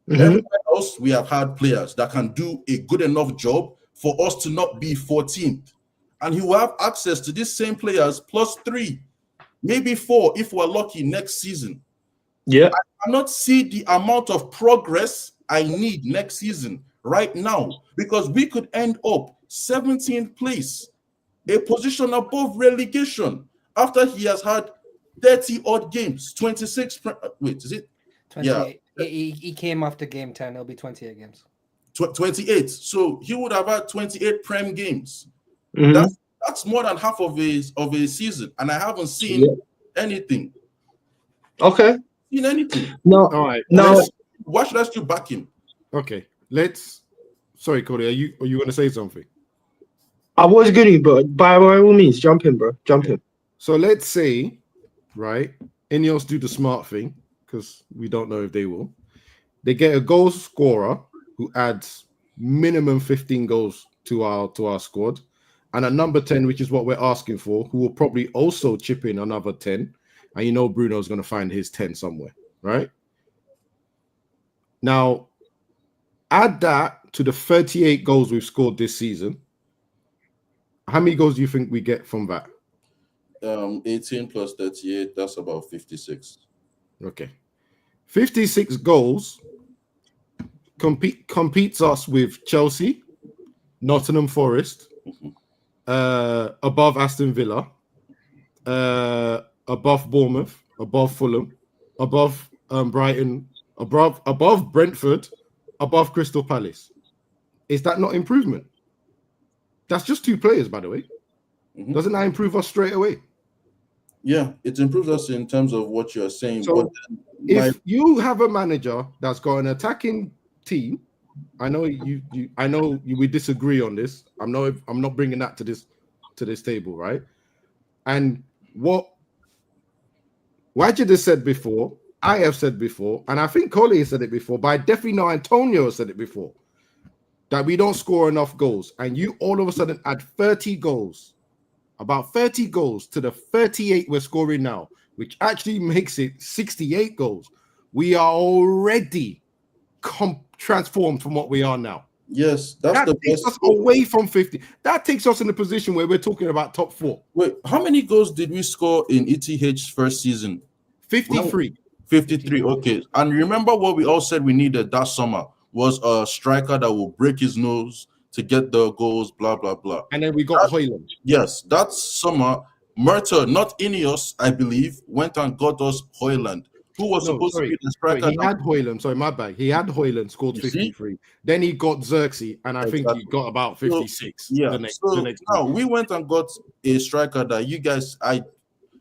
D: Mm-hmm.
C: Everywhere else, we have had players that can do a good enough job for us to not be 14th. And he will have access to these same players plus 3, maybe 4 if we're lucky next season.
D: Yeah.
C: I cannot see the amount of progress I need next season right now because we could end up 17th place, a position above relegation after he has had 30 odd games, 26. Wait, is it?
E: 28. Yeah. He came after game 10. It'll be 28 games.
C: 28. So he would have had 28 Prem games.
D: Mm-hmm.
C: That's more than half of a season, and I haven't seen anything.
D: Okay.
C: Seen anything?
D: No.
F: All right.
D: No.
C: Why should I still back him?
F: Okay. Sorry, Cody. Are you going to say something?
D: I was going to, but by all means, jump in, bro. Jump in.
F: So let's say, right, Ineos do the smart thing because we don't know if they will. They get a goal scorer who adds minimum 15 goals to our squad, and a number 10, which is what we're asking for, who will probably also chip in another 10. And you know Bruno's going to find his 10 somewhere, right? Now, add that to the 38 goals we've scored this season. How many goals do you think we get from that?
C: 18 plus 38, that's about 56.
F: Okay. 56 goals competes us with Chelsea, Nottingham Forest, above Aston Villa, above Bournemouth, above Fulham, above Brighton, above Brentford, above Crystal Palace. Is that not improvement? That's just 2 players, by the way. Mm-hmm. Doesn't that improve us straight away?
C: Yeah, it improves us in terms of what you're saying.
F: So if you have a manager that's got an attacking team, I know we disagree on this. I'm not bringing that to this table, right? And what Wajid has said before, I have said before, and I think Coley has said it before, but I definitely know Antonio has said it before, that we don't score enough goals. And you all of a sudden add 30 goals, about 30 goals to the 38 we're scoring now, which actually makes it 68 goals. We are already transformed from what we are now.
C: Yes,
F: that takes us away from 50. That takes us in a position where we're talking about top 4.
C: Wait, how many goals did we score in ETH's first season?
F: 53.
C: 53, okay. And remember what we all said we needed that summer was a striker that will break his nose to get the goals, blah, blah, blah.
F: And then we got Højlund.
C: Yes, that summer, Murta, not Ineos, I believe, went and got us Højlund. who was supposed to be the striker.
F: He had Højlund. Sorry, my bad. He had Højlund, scored 53. Then he got Xerxes, and I think he got about 56.
C: So,
F: the next
C: now we went and got a striker that you guys,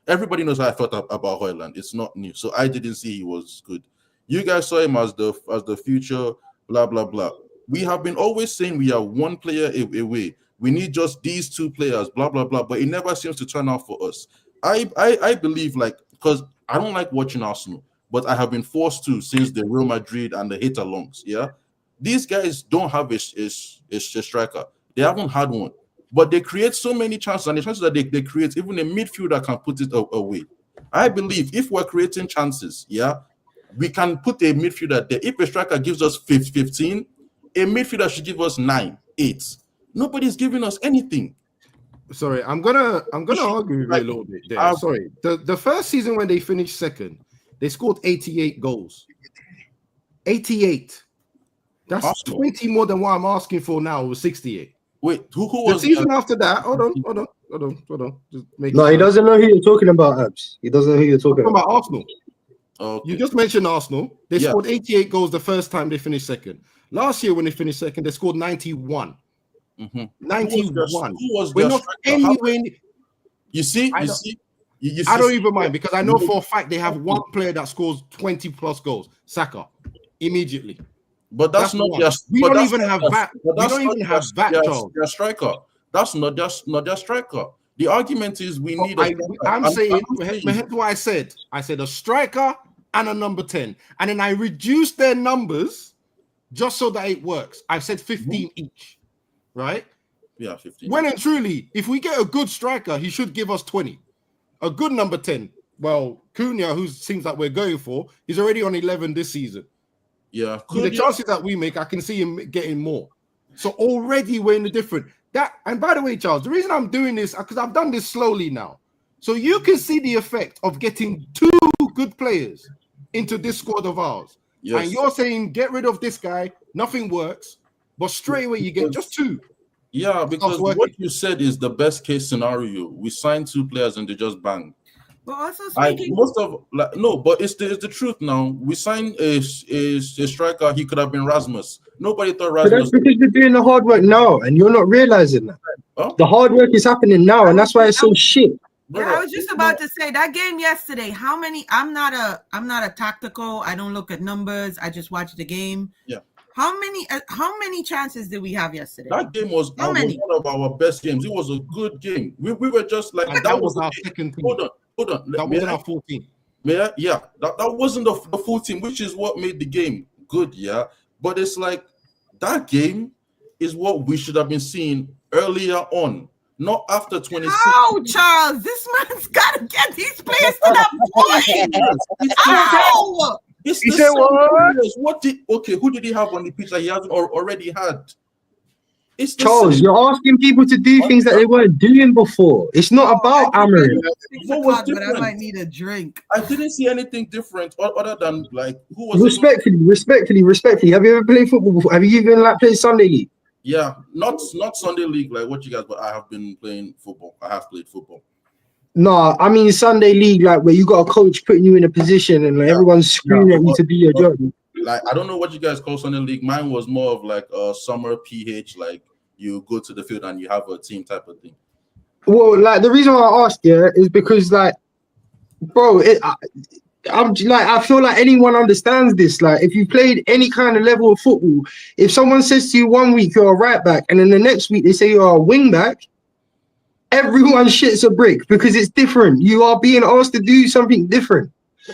C: everybody knows how I felt about Højlund. It's not new, so I didn't see he was good. You guys saw him as the future, blah blah blah. We have been always saying we are one player away. We need just these two players, blah blah blah. But it never seems to turn out for us. I believe, like, because I don't like watching Arsenal, but I have been forced to since the Real Madrid and the hit-alongs. Yeah, these guys don't have a striker. They haven't had one, but they create so many chances, and the chances that they create, even a midfielder can put it away. I believe if we're creating chances, yeah, we can put a midfielder there. If a striker gives us 15, a midfielder should give us 9, 8. Nobody's giving us anything.
F: Sorry, I'm gonna argue with you a little bit there. Sorry, the first season when they finished second, they scored 88 goals. 88. That's Arsenal. 20 more than what I'm asking for now. With 68.
C: Wait, who was
F: the season after that? Hold on.
D: No, he doesn't know who you're talking about, Abs. He doesn't know who you're talking
F: about. Arsenal.
C: Okay.
F: You just mentioned Arsenal. They scored 88 goals the first time they finished second. Last year when they finished second, they scored 91. 91. We're not anywhere.
C: You see.
F: I don't even mind because I know for a fact they have one player that scores 20 plus goals, Saka, immediately.
C: But that's not just.
F: We don't even have that. We don't even have that.
C: Their striker. That's not their striker. The argument is we need.
F: I'm saying. Here's what I said. I said a striker and a number 10, and then I reduced their numbers just so that it works. I said 15 each. Right?
C: Yeah, 15.
F: When and truly, if we get a good striker, he should give us 20. A good number 10. Well, Cunha, who seems like we're going for, he's already on 11 this season.
C: Yeah.
F: The chances that we make, I can see him getting more. So already we're in the different. And by the way, Charles, the reason I'm doing this, because I've done this slowly now. So you can see the effect of getting 2 good players into this squad of ours. Yes. And you're saying, get rid of this guy, nothing works. But straight away, you get just 2.
C: Yeah, because what you said is the best case scenario. We signed 2 players and they just bang.
B: But also speaking,
C: but it's the truth now. We signed a striker. He could have been Rasmus. Nobody thought Rasmus.
D: But that's because you're doing the hard work now, and you're not realizing that.
C: Huh?
D: The hard work is happening now, and that's why it's so shit.
B: Yeah, I was just about to say that game yesterday. How many? I'm not a tactical. I don't look at numbers. I just watch the game.
C: Yeah.
B: How many chances did we have yesterday?
C: That game was one of our best games. It was a good game. We were just like
F: that was our second team.
C: Hold on.
F: That wasn't our full team.
C: Yeah. That wasn't the full team, which is what made the game good. Yeah, but it's like that game is what we should have been seeing earlier on, not after 26.
B: How, Charles? This man's got to get these players to that point. How?
C: It's the same. Who did he have on the pitch that he hasn't already had? It's
D: Charles, you're asking people to do things that they weren't doing before. It's not about Amorim.
B: But I might need a drink.
C: I didn't see anything different other than like who was
D: respectfully. Have you ever played football before? Have you even played Sunday League?
C: Yeah, not Sunday League like what you guys, but I have been playing football. I have played football.
D: No, I mean Sunday League, like where you got a coach putting you in a position and everyone's screaming at you to do your job.
C: Like I don't know what you guys call Sunday League. Mine was more of like a summer PH, like you go to the field and you have a team type of thing.
D: Well, like the reason why I asked is because like, bro, I feel like anyone understands this. Like, if you played any kind of level of football, if someone says to you 1 week you're a right back and then the next week they say you're a wing back, everyone shits a brick because it's different. You are being asked to do something different.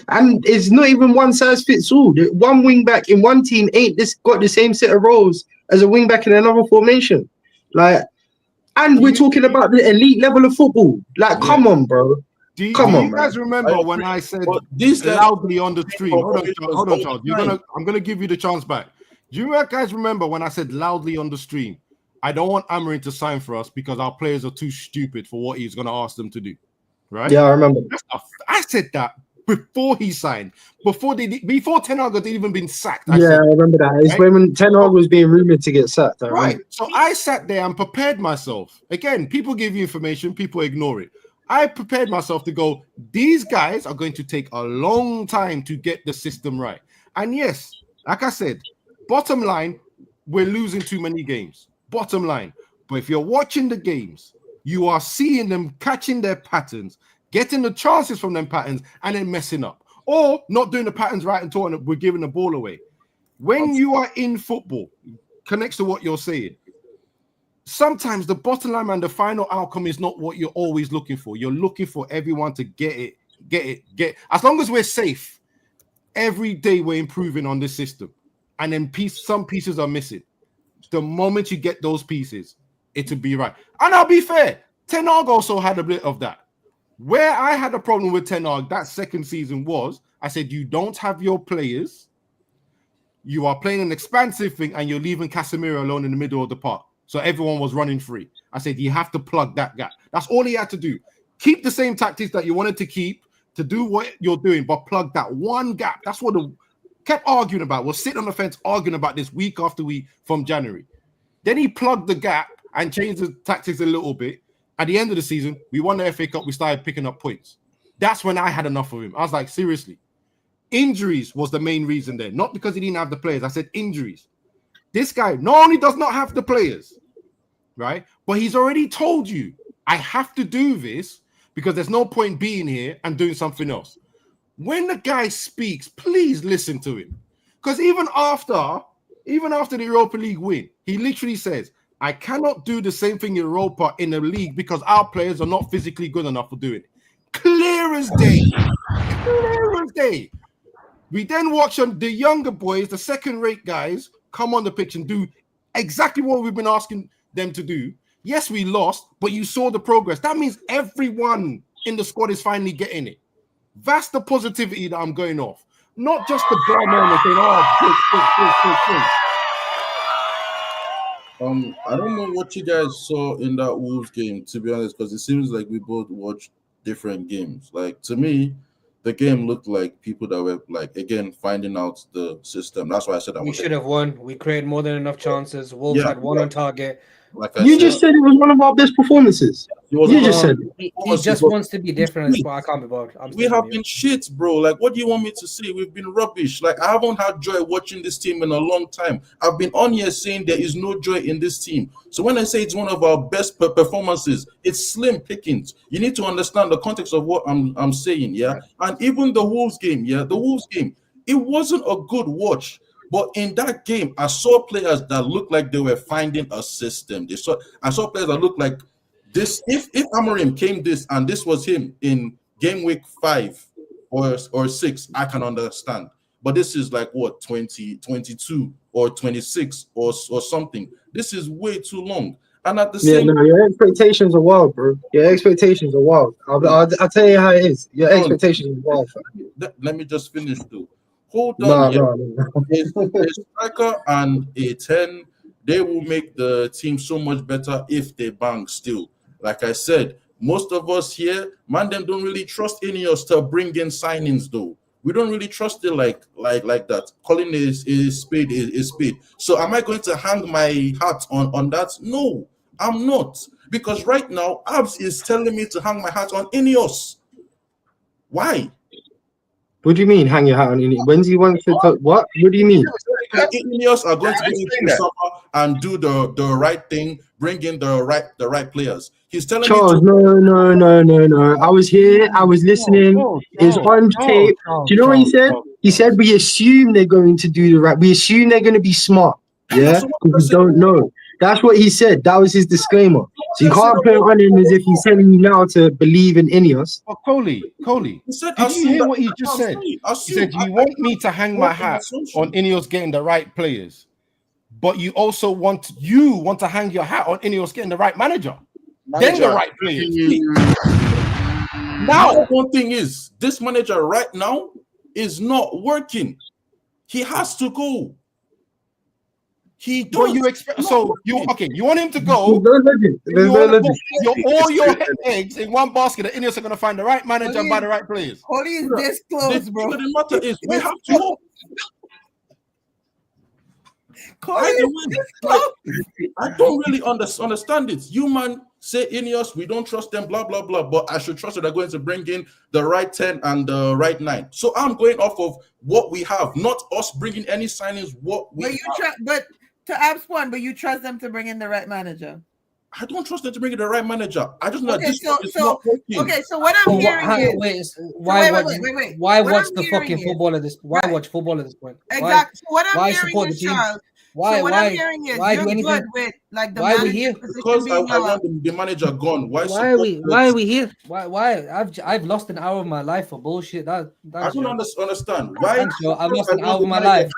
D: And it's not even one size fits all. One wing back in one team ain't got the same set of roles as a wing back in another formation. Like, and we're talking about the elite level of football. Like, come on, bro.
F: Do you guys remember when I said loudly on the stream? Hold on, Charles. I'm gonna give you the chance back. Do you guys remember when I said loudly on the stream? I don't want Amorim to sign for us because our players are too stupid for what he's gonna ask them to do. Right?
D: Yeah, I remember.
F: I said that before he signed, before Ten Hag had even been sacked.
D: I remember that. It's when Ten Hag was being rumored to get sacked.
F: Right. So I sat there and prepared myself. Again, people give you information, people ignore it. I prepared myself to go, these guys are going to take a long time to get the system right. And yes, like I said, bottom line, we're losing too many games. Bottom line. But if you're watching the games, you are seeing them catching their patterns, getting the chances from them patterns, and then messing up. Or not doing the patterns right and talking, we're giving the ball away. When you are in football, connects to what you're saying. Sometimes the bottom line and the final outcome is not what you're always looking for. You're looking for everyone to get it. As long as we're safe, every day we're improving on this system. And then some pieces are missing. The moment you get those pieces, it'll be right. And I'll be fair, Ten Hag also had a bit of that. Where I had a problem with Ten Hag that second season was, I said, you don't have your players. You are playing an expansive thing and you're leaving Casemiro alone in the middle of the park. So everyone was running free. I said, you have to plug that gap. That's all he had to do. Keep the same tactics that you wanted to keep to do what you're doing, but plug that one gap. That's what the kept arguing about. We'll sit on the fence arguing about this week after week from January. Then he plugged the gap and changed the tactics a little bit. At the end of the season, we won the FA Cup. We started picking up points. That's when I had enough of him. I was like, seriously. Injuries was the main reason there. Not because he didn't have the players. I said injuries. This guy not only does not have the players, right? But he's already told you, I have to do this because there's no point being here and doing something else. When the guy speaks, please listen to him. Because even after the Europa League win, he literally says, I cannot do the same thing in Europa in the league because our players are not physically good enough to do it. Clear as day. Clear as day. We then watch the younger boys, the second-rate guys, come on the pitch and do exactly what we've been asking them to do. Yes, we lost, but you saw the progress. That means everyone in the squad is finally getting it. That's the positivity that I'm going off. Not just the ball moment saying,
C: I don't know what you guys saw in that Wolves game, to be honest, because it seems like we both watched different games. Like, to me, the game looked like people that were, like, again, finding out the system. That's why I said
E: we should have won. We created more than enough chances. Wolves had one on target.
C: Like
D: you just said it was one of our best performances. You just said
E: he just wants to be different, but I can't be bothered.
C: We have been shit, bro. Like, what do you want me to say? We've been rubbish. Like, I haven't had joy watching this team in a long time. I've been on here saying there is no joy in this team. So when I say it's one of our best performances, it's slim pickings. You need to understand the context of what I'm saying, yeah? And even the Wolves game, it wasn't a good watch. But in that game, I saw players that looked like they were finding a system. I saw players that looked like this. If Amorim came and this was him in game week 5 or 6, I can understand. But this is like what, 22 or 26 or something. This is way too long. And at the same time,
D: your expectations are wild, bro. Your expectations are wild. I'll tell you how it is. Your expectations are wild.
C: Let me just finish though. Hold on. A striker and a 10, they will make the team so much better if they bang still. Like I said, most of us here, them don't really trust any of us to bring in signings though. We don't really trust it like that. Calling is spade is spade. So am I going to hang my hat on that? No, I'm not. Because right now, Abs is telling me to hang my hat on Ineos. Why?
D: What do you mean, hang your hat on Ineos? When's he want to talk? What? What do you mean?
C: Ineos are going to go into summer and do the right thing, bring in the right players. He's telling
D: Charles,
C: me
D: no. I was here. I was listening. It's on tape. Do you know what he said? He said we assume they're going to do the right. We assume they're going to be smart. Yeah, because we don't know. That's what he said. That was his disclaimer. So you can't put it on him as if he's telling you now to believe in Ineos.
F: But Coley, did you hear what he just said? He said, you want me to hang my hat on Ineos getting the right players, but you also want to hang your hat on Ineos getting the right manager. Then the right players.
C: Now, one thing is, this manager right now is not working. He has to go. He does.
F: What you expect? So you want him to go? All your eggs in one basket. The Indians are going to find the right manager and buy the right players.
B: Holy is this close, bro.
C: The matter is, we have to. I don't really understand it. You man, Say Ineos, we don't trust them, blah, blah, blah. But I should trust that they're going to bring in the right 10 and the right 9. So I'm going off of what we have, not us bringing any signings.
B: But to Ab's point, but you trust them to bring in the right manager.
C: I don't trust them to bring in the right manager. I just know that this is
B: so
C: not working.
B: Okay, so what I'm hearing is
E: why watch the fucking football at this? Why watch football at this point?
B: Exactly. So what I'm hearing is, Charles. I'm hearing is
E: why
B: you're
E: do anything?
B: good with like the
E: Why are we here?
C: Because I want the manager gone. Why
E: are we here? Why? I've lost an hour of my life for bullshit. I
C: don't understand. Why?
E: Thanks, Joe. I've lost an hour of my life.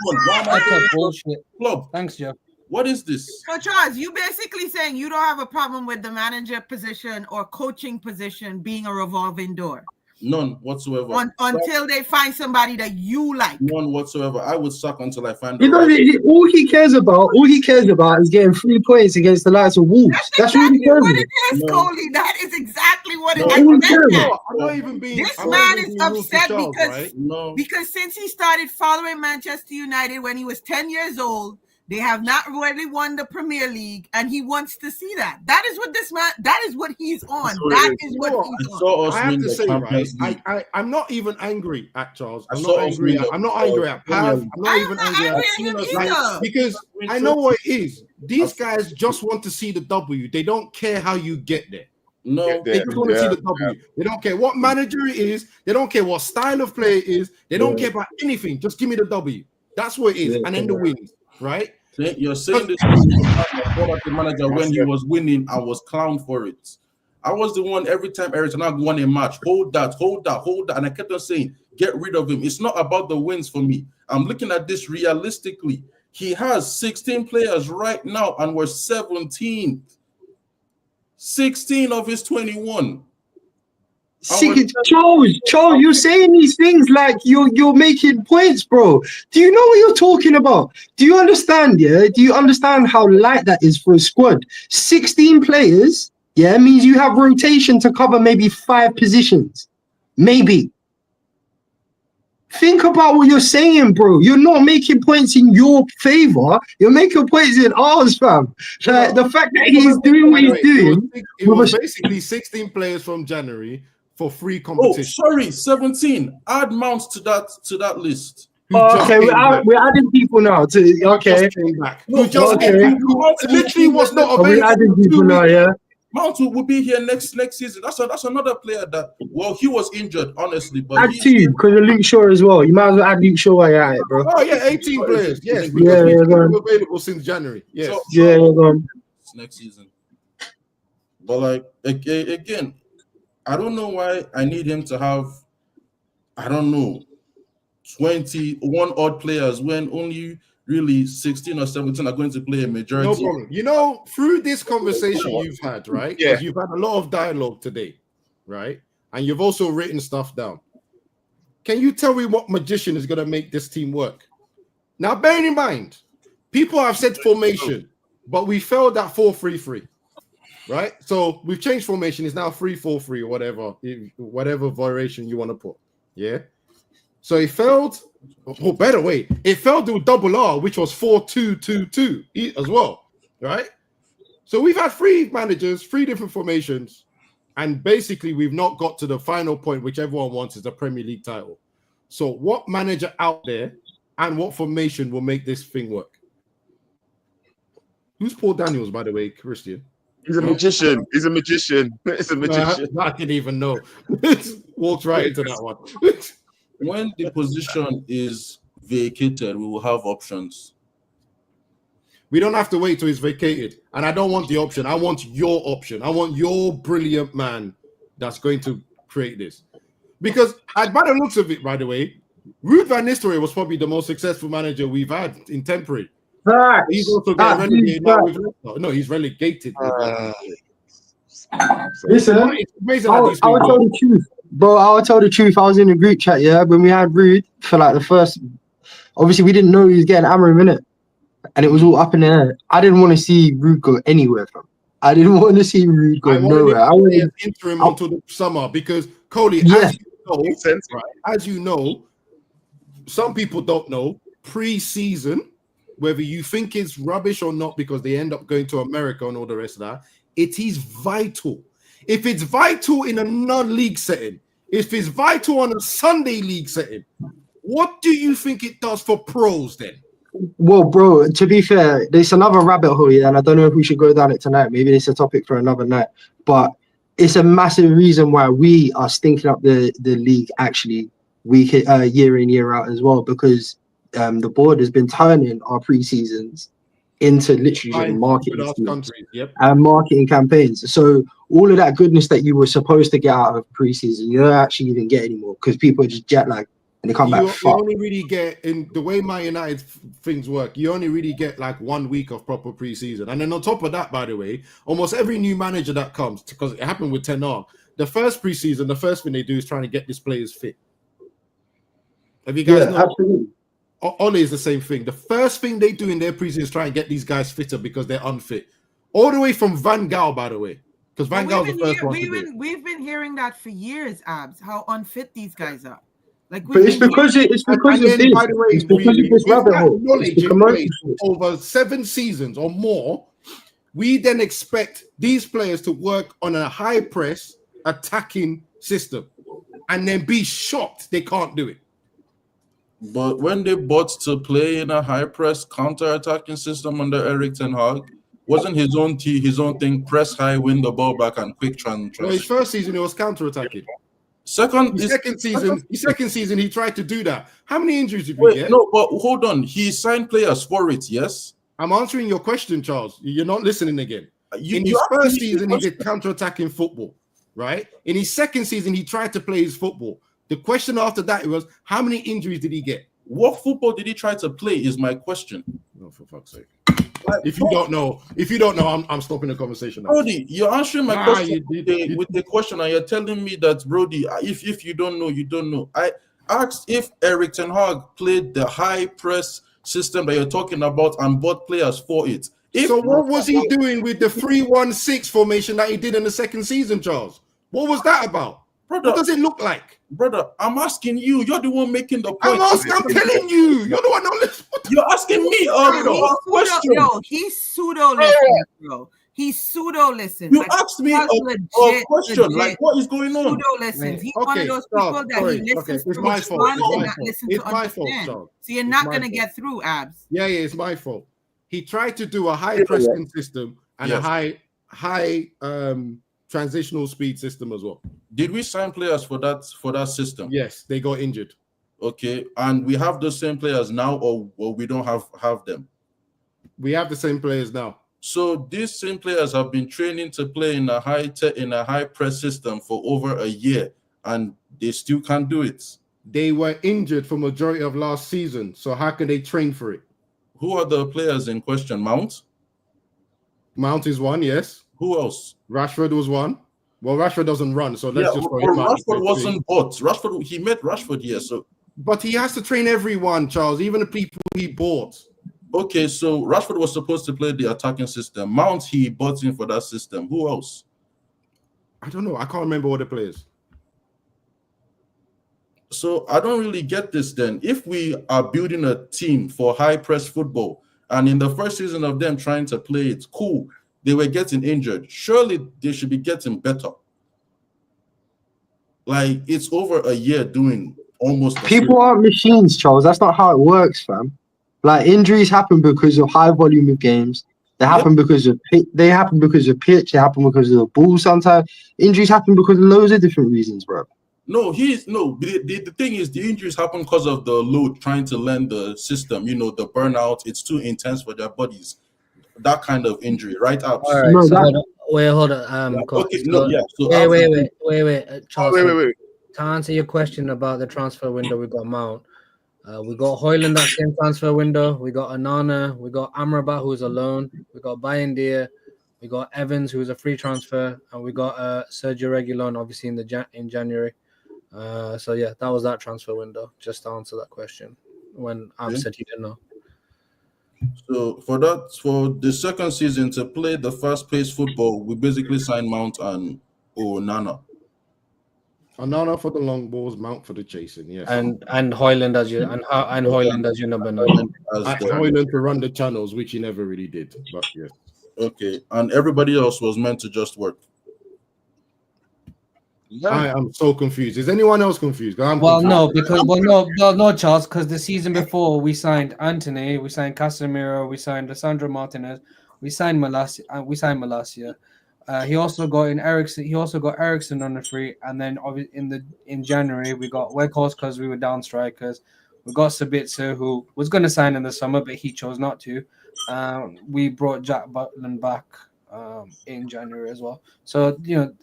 E: That's a bullshit.
C: Club.
E: Thanks, Joe.
C: What is this?
B: So, Charles, you basically saying you don't have a problem with the manager position or coaching position being a revolving door?
C: None whatsoever.
B: Until they find somebody that you like.
C: None whatsoever. I would suck until I find.
D: All he cares about is getting 3 points against the likes of Wolves.
B: That's exactly what it is, Coley. That is exactly what it is.
F: I'm not even being.
B: This man is upset because since he started following Manchester United when he was 10 years old, they have not really won the Premier League, and he wants to see that. That is what this man. That is what he's on. That is what he's on.
F: I have to say, right? I'm not even angry at Charles. I'm not angry at Pav. I'm not even angry at because I know what it is. These guys just want to see the W. They don't care how you get there.
C: No,
F: they just want to see the W. They don't care what manager it is. They don't care what style of play it is. They don't care about anything. Just give me the W. That's what it is, and then the wins, right?
C: You're saying this about the manager when he was winning, I was clowned for it. I was the one every time Eric Ten Hag won a match. Hold that, and I kept on saying, get rid of him. It's not about the wins for me. I'm looking at this realistically. He has 16 players right now, and we're 17th. 16 of his 21.
D: Charles, you're saying these things like you're making points, bro. Do you know what you're talking about? Do you understand? Yeah. Do you understand how light that is for a squad? 16 players, yeah, means you have rotation to cover maybe 5 positions, maybe. Think about what you're saying, bro. You're not making points in your favor. You're making points in ours, fam. The fact that he's doing what he's doing.
F: It was basically 16 players from January. For free competition.
C: 17. Add Mounts to that list.
D: Okay, we're adding people now. Okay.
F: Literally was not available.
D: We're adding people now, yeah.
C: Mount will be here next season. That's another player that he was injured, honestly. But
D: add 2 because of Luke Shaw as well. You might as well add Luke Shaw while you're at it, bro.
F: Oh yeah, 18 players. Yes, because we've been available since January. Yes.
C: Next season. But like again. I don't know why I need him to have, 21 odd players when only really 16 or 17 are going to play a majority.
F: No problem. You know, through this conversation you've had, right?
A: Yeah.
F: You've had a lot of dialogue today, right? And you've also written stuff down. Can you tell me what magician is going to make this team work? Now, bearing in mind, people have said formation, but we failed at 4-3-3. Right, so we've changed formation. It's now 3-4-3 or whatever variation you want to put. Yeah. So it failed. Oh, better way. It failed with double R, which was 4-2-2-2 as well. Right. So we've had 3 managers, 3 different formations, and basically we've not got to the final point, which everyone wants, is the Premier League title. So what manager out there and what formation will make this thing work? Who's Paul Daniels, by the way, Christian?
A: He's a magician. He's a magician.
F: I didn't even know. Walked right into that one.
C: When the position is vacated, we will have options.
F: We don't have to wait till it's vacated. And I don't want the option. I want your option. I want your brilliant man that's going to create this. Because by the looks of it, by the way, Ruud van Nistelrooy was probably the most successful manager we've had in temporary. He's also getting relegated now with Leicester. No, he's relegated.
D: Listen, I will tell the truth, bro. I will tell the truth. I was in a group chat, yeah, when we had Ruud for like the first. Obviously, we didn't know he was getting Amorim in it, and it was all up in the air. I didn't want to see Ruud go anywhere, fam. I didn't want to see Ruud go nowhere. I wanted
F: interim until the summer because Coley, as you know, some people don't know pre-season. Whether you think it's rubbish or not, because they end up going to America and all the rest of that, It is vital. If it's vital in a non-league setting, if it's vital on a Sunday league setting, what do you think it does for pros then?
D: Well, bro, to be fair, there's another rabbit hole here, and I don't know if we should go down it tonight. Maybe it's a topic for another night. But it's a massive reason why we are stinking up the league actually year in, year out as well, because the board has been turning our pre-seasons into literally marketing and marketing campaigns. So all of that goodness that you were supposed to get out of pre-season, you don't actually even get anymore because people are just jet lagged and they come back.
F: You only really get, in the way my United things work, you only really get like 1 week of proper pre-season. And then on top of that, by the way, almost every new manager that comes, because it happened with Ten Hag, the first pre-season, the first thing they do is trying to get these players fit. Have you guys know?
D: Absolutely.
F: Ole is the same thing. The first thing they do in their preseason is try and get these guys fitter because they're unfit. All the way from Van Gaal, by the way. Because Van Gaal's the first one to do it.
B: We've been hearing that for years, Abs, how unfit these guys are. Like,
D: but it's because of this. By the way, it's because of this rabbit hole.
F: Knowledge in place over 7 seasons or more, we then expect these players to work on a high press attacking system and then be shocked they can't do it.
C: But when they bought to play in a high press counter-attacking system under Erik ten Hag, wasn't his own thing, press high, win the ball back, and quick transition?
F: Well, his first season, it was counter-attacking.
C: Second
F: season, he tried to do that. How many injuries did we get?
C: No, but hold on. He signed players for it, yes?
F: I'm answering your question, Charles. You're not listening again. In his first season, he did counter-attacking football, right? In his second season, he tried to play his football. The question after that was, how many injuries did he get?
C: What football did he try to play is my question.
F: No, for fuck's sake. If you don't know, I'm stopping the conversation now.
C: Brody, you're answering my question with the question, and you're telling me that, Brody, if you don't know, you don't know. I asked if Erik ten Hag played the high press system that you're talking about and bought players for it.
F: So what was he doing with the 3-1-6 formation that he did in the second season, Charles? What was that about? Brother, what does it look like?
C: Brother, I'm asking you. You're the one making the point.
F: I'm telling you. You're the one not listening.
C: You're asking me a question.
B: No, he's pseudo-listening, bro. He's pseudo-listening.
C: You asked me a question. Like, what is going on?
B: Pseudo-listens. He's one of those people that he listens to
F: it's my fault.
B: It's my fault, Charles. So you're not going to get through, Abs.
F: Yeah, it's my fault. He tried to do a high pressing system and a high transitional speed system as well.
C: Did we sign players for that system?
F: Yes, they got injured.
C: Okay, and we have those same players now, or we don't have them?
F: We have the same players now.
C: So these same players have been training to play in a high press system for over a year, and they still can't do it.
F: They were injured for majority of last season, so how can they train for it?
C: Who are the players in question? Mount
F: is one, yes.
C: Who else?
F: Rashford was one. Well, Rashford doesn't run, so let's just throw him out.
C: Rashford wasn't bought. He met Rashford here, so.
F: But he has to train everyone, Charles, even the people he bought.
C: Okay, so Rashford was supposed to play the attacking system. Mount, he bought in for that system. Who else?
F: I don't know. I can't remember all the players.
C: So I don't really get this then. If we are building a team for high press football, and in the first season of them trying to play it, cool, they were getting injured. Surely they should be getting better. Like, it's over a year doing almost.
D: People aren't machines, Charles. That's not how it works, fam. Like, injuries happen because of high volume of games. They happen because of pitch. They happen because of the ball. Sometimes injuries happen because of loads of different reasons, bro.
C: No, the thing is, the injuries happen because of the load trying to learn the system. You know, the burnout. It's too intense for their bodies. That kind of injury, right? All
E: right.
D: No,
E: hold on.
C: Okay.
E: Wait. Charles,
A: wait.
E: To answer your question about the transfer window, we got Mount. We got Højlund, that same transfer window. We got Anana. We got Amrabat, who's a loan. We got Bayindir. We got Evans, who's a free transfer, and we got Sergio Reguilon, obviously in January. So yeah, that was that transfer window. Just to answer that question, when Ab said he didn't know.
C: So for the second season to play the fast-paced football, we basically signed Mount and Onana.
F: Onana for the long balls, Mount for the chasing, yes.
E: And Højlund as your Højlund as your number 9.
F: Højlund to run the channels, which he never really did. But yes.
C: Okay, and everybody else was meant to just work.
F: I am so confused. Is anyone else confused? I'm
E: Well,
F: confused.
E: no, because no, Charles, because the season before we signed Anthony, we signed Casemiro, we signed Alessandro Martinez, we signed Malacia. He also got in Ericsson. He also got Ericsson on the free, and then in January we got Weghorst because we were down strikers. We got Sabitzer, who was going to sign in the summer, but he chose not to. We brought Jack Butland back in January as well. So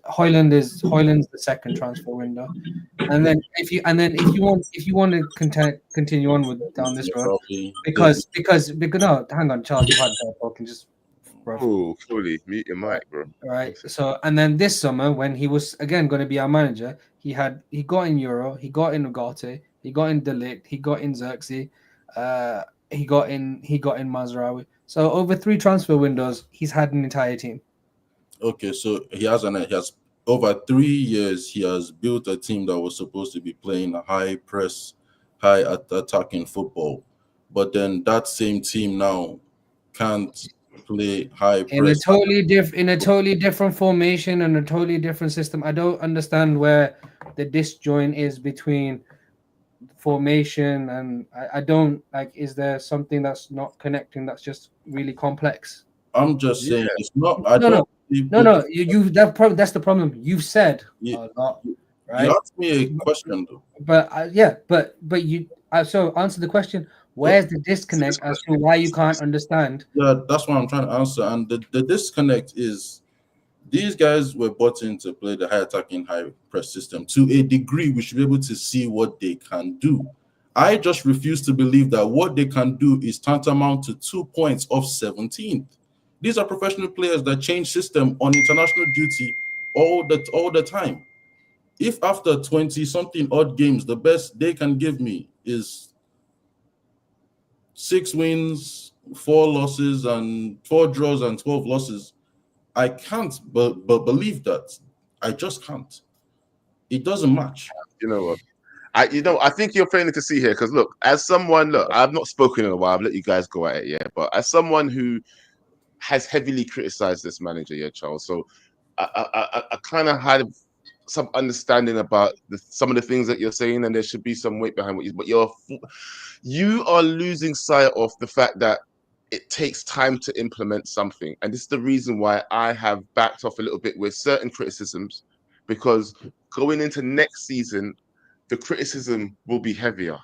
E: Hoyland's the second transfer window, and then if you want to continue on with down this road, because no, hang on, Charles, you've had that talking just.
A: Oh, fully mute your mic, bro.
E: Right. So, and then this summer, when he was again going to be our manager, he got in Euro, he got in Ugarte, he got in Delict, he got in Xerxes, he got in Mazraoui. So over 3 transfer windows, he's had an entire team.
C: Okay, so he has over 3 years. He has built a team that was supposed to be playing a high press, high attacking football, but then that same team now can't play high press
E: in a totally different formation and a totally different system. I don't understand where the disjoint is between formation and I don't like. Is there something that's not connecting? That's just really complex.
C: I'm just saying it's not.
E: No. That's the problem. You've said a lot, right?
C: You asked me a question though.
E: But you. So answer the question. Where's the disconnect as to why you can't understand?
C: Yeah, that's what I'm trying to answer. And the disconnect is these guys were bought in to play the high attacking, high press system. To a degree, we should be able to see what they can do. I just refuse to believe that what they can do is tantamount to 2 points off 17th. These are professional players that change system on international duty all the time. If after 20-something odd games, the best they can give me is 6 wins, 4 losses, and 4 draws and 12 losses, I can't but believe that. I just can't. It doesn't match.
A: You know what? I think you're failing to see here because as someone, I've not spoken in a while. I've let you guys go at it, yeah. But as someone who has heavily criticized this manager, yeah, Charles. So I kind of had some understanding about some of the things that you're saying, and there should be some weight behind what you. But you are losing sight of the fact that it takes time to implement something, and this is the reason why I have backed off a little bit with certain criticisms, because going into next season, the criticism will be heavier,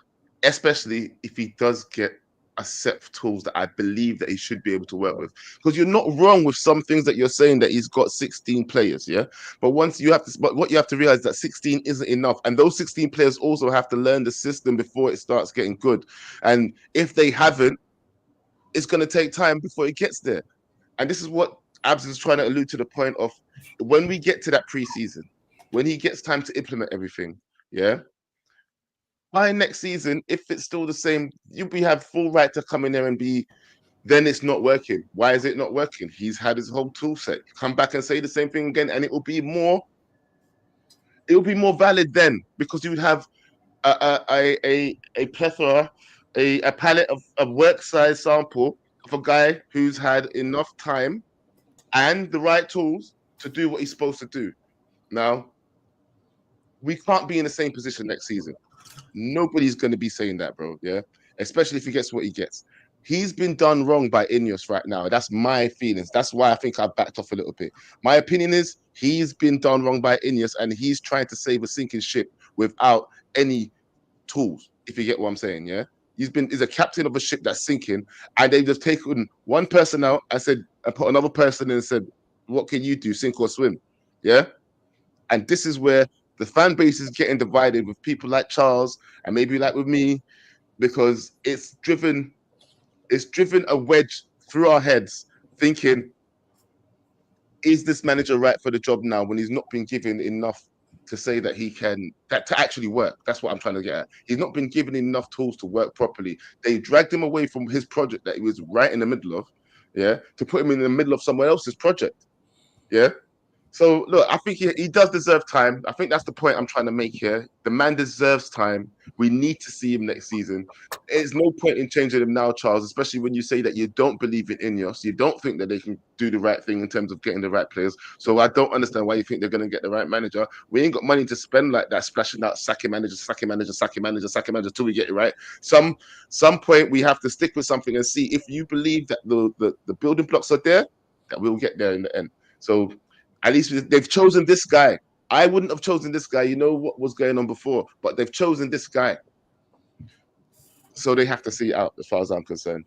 A: especially if he does get a set of tools that I believe that he should be able to work with. Because you're not wrong with some things that you're saying that he's got 16 players, yeah. But what you have to realize that 16 isn't enough, and those 16 players also have to learn the system before it starts getting good. And if they haven't, it's going to take time before it gets there. And this is what Abs is trying to allude to, the point of when we get to that preseason, when he gets time to implement everything, yeah. By next season, if it's still the same, we have full right to come in there and then it's not working. Why is it not working? He's had his whole tool set. Come back and say the same thing again, and it will be more valid then, because you would have a plethora, a palette of work size sample of a guy who's had enough time and the right tools to do what he's supposed to do. Now, we can't be in the same position next season. Nobody's going to be saying that, bro. Yeah, especially if he gets what he gets. He's been done wrong by Ineos right now. That's my feelings. That's why I think I backed off a little bit. My opinion is he's been done wrong by Ineos, and he's trying to save a sinking ship without any tools. If you get what I'm saying, yeah. He's a captain of a ship that's sinking, and they've just taken one person out and put another person in and said, "What can you do? Sink or swim?" Yeah, and this is where the fan base is getting divided with people like Charles and maybe like with me, because it's driven a wedge through our heads thinking, is this manager right for the job now when he's not been given enough to say that he can, to actually work? That's what I'm trying to get at. He's not been given enough tools to work properly. They dragged him away from his project that he was right in the middle of, yeah, to put him in the middle of someone else's project, yeah. So look, I think he does deserve time. I think that's the point I'm trying to make here. The man deserves time. We need to see him next season. There's no point in changing him now, Charles, especially when you say that you don't believe in Ineos. You don't think that they can do the right thing in terms of getting the right players. So I don't understand why you think they're going to get the right manager. We ain't got money to spend like that, splashing out sacking manager till we get it right. Some point we have to stick with something and see if you believe that the building blocks are there, that we'll get there in the end. So at least they've chosen this guy. I wouldn't have chosen this guy. You know what was going on before, but they've chosen this guy. So they have to see it out as far as I'm concerned.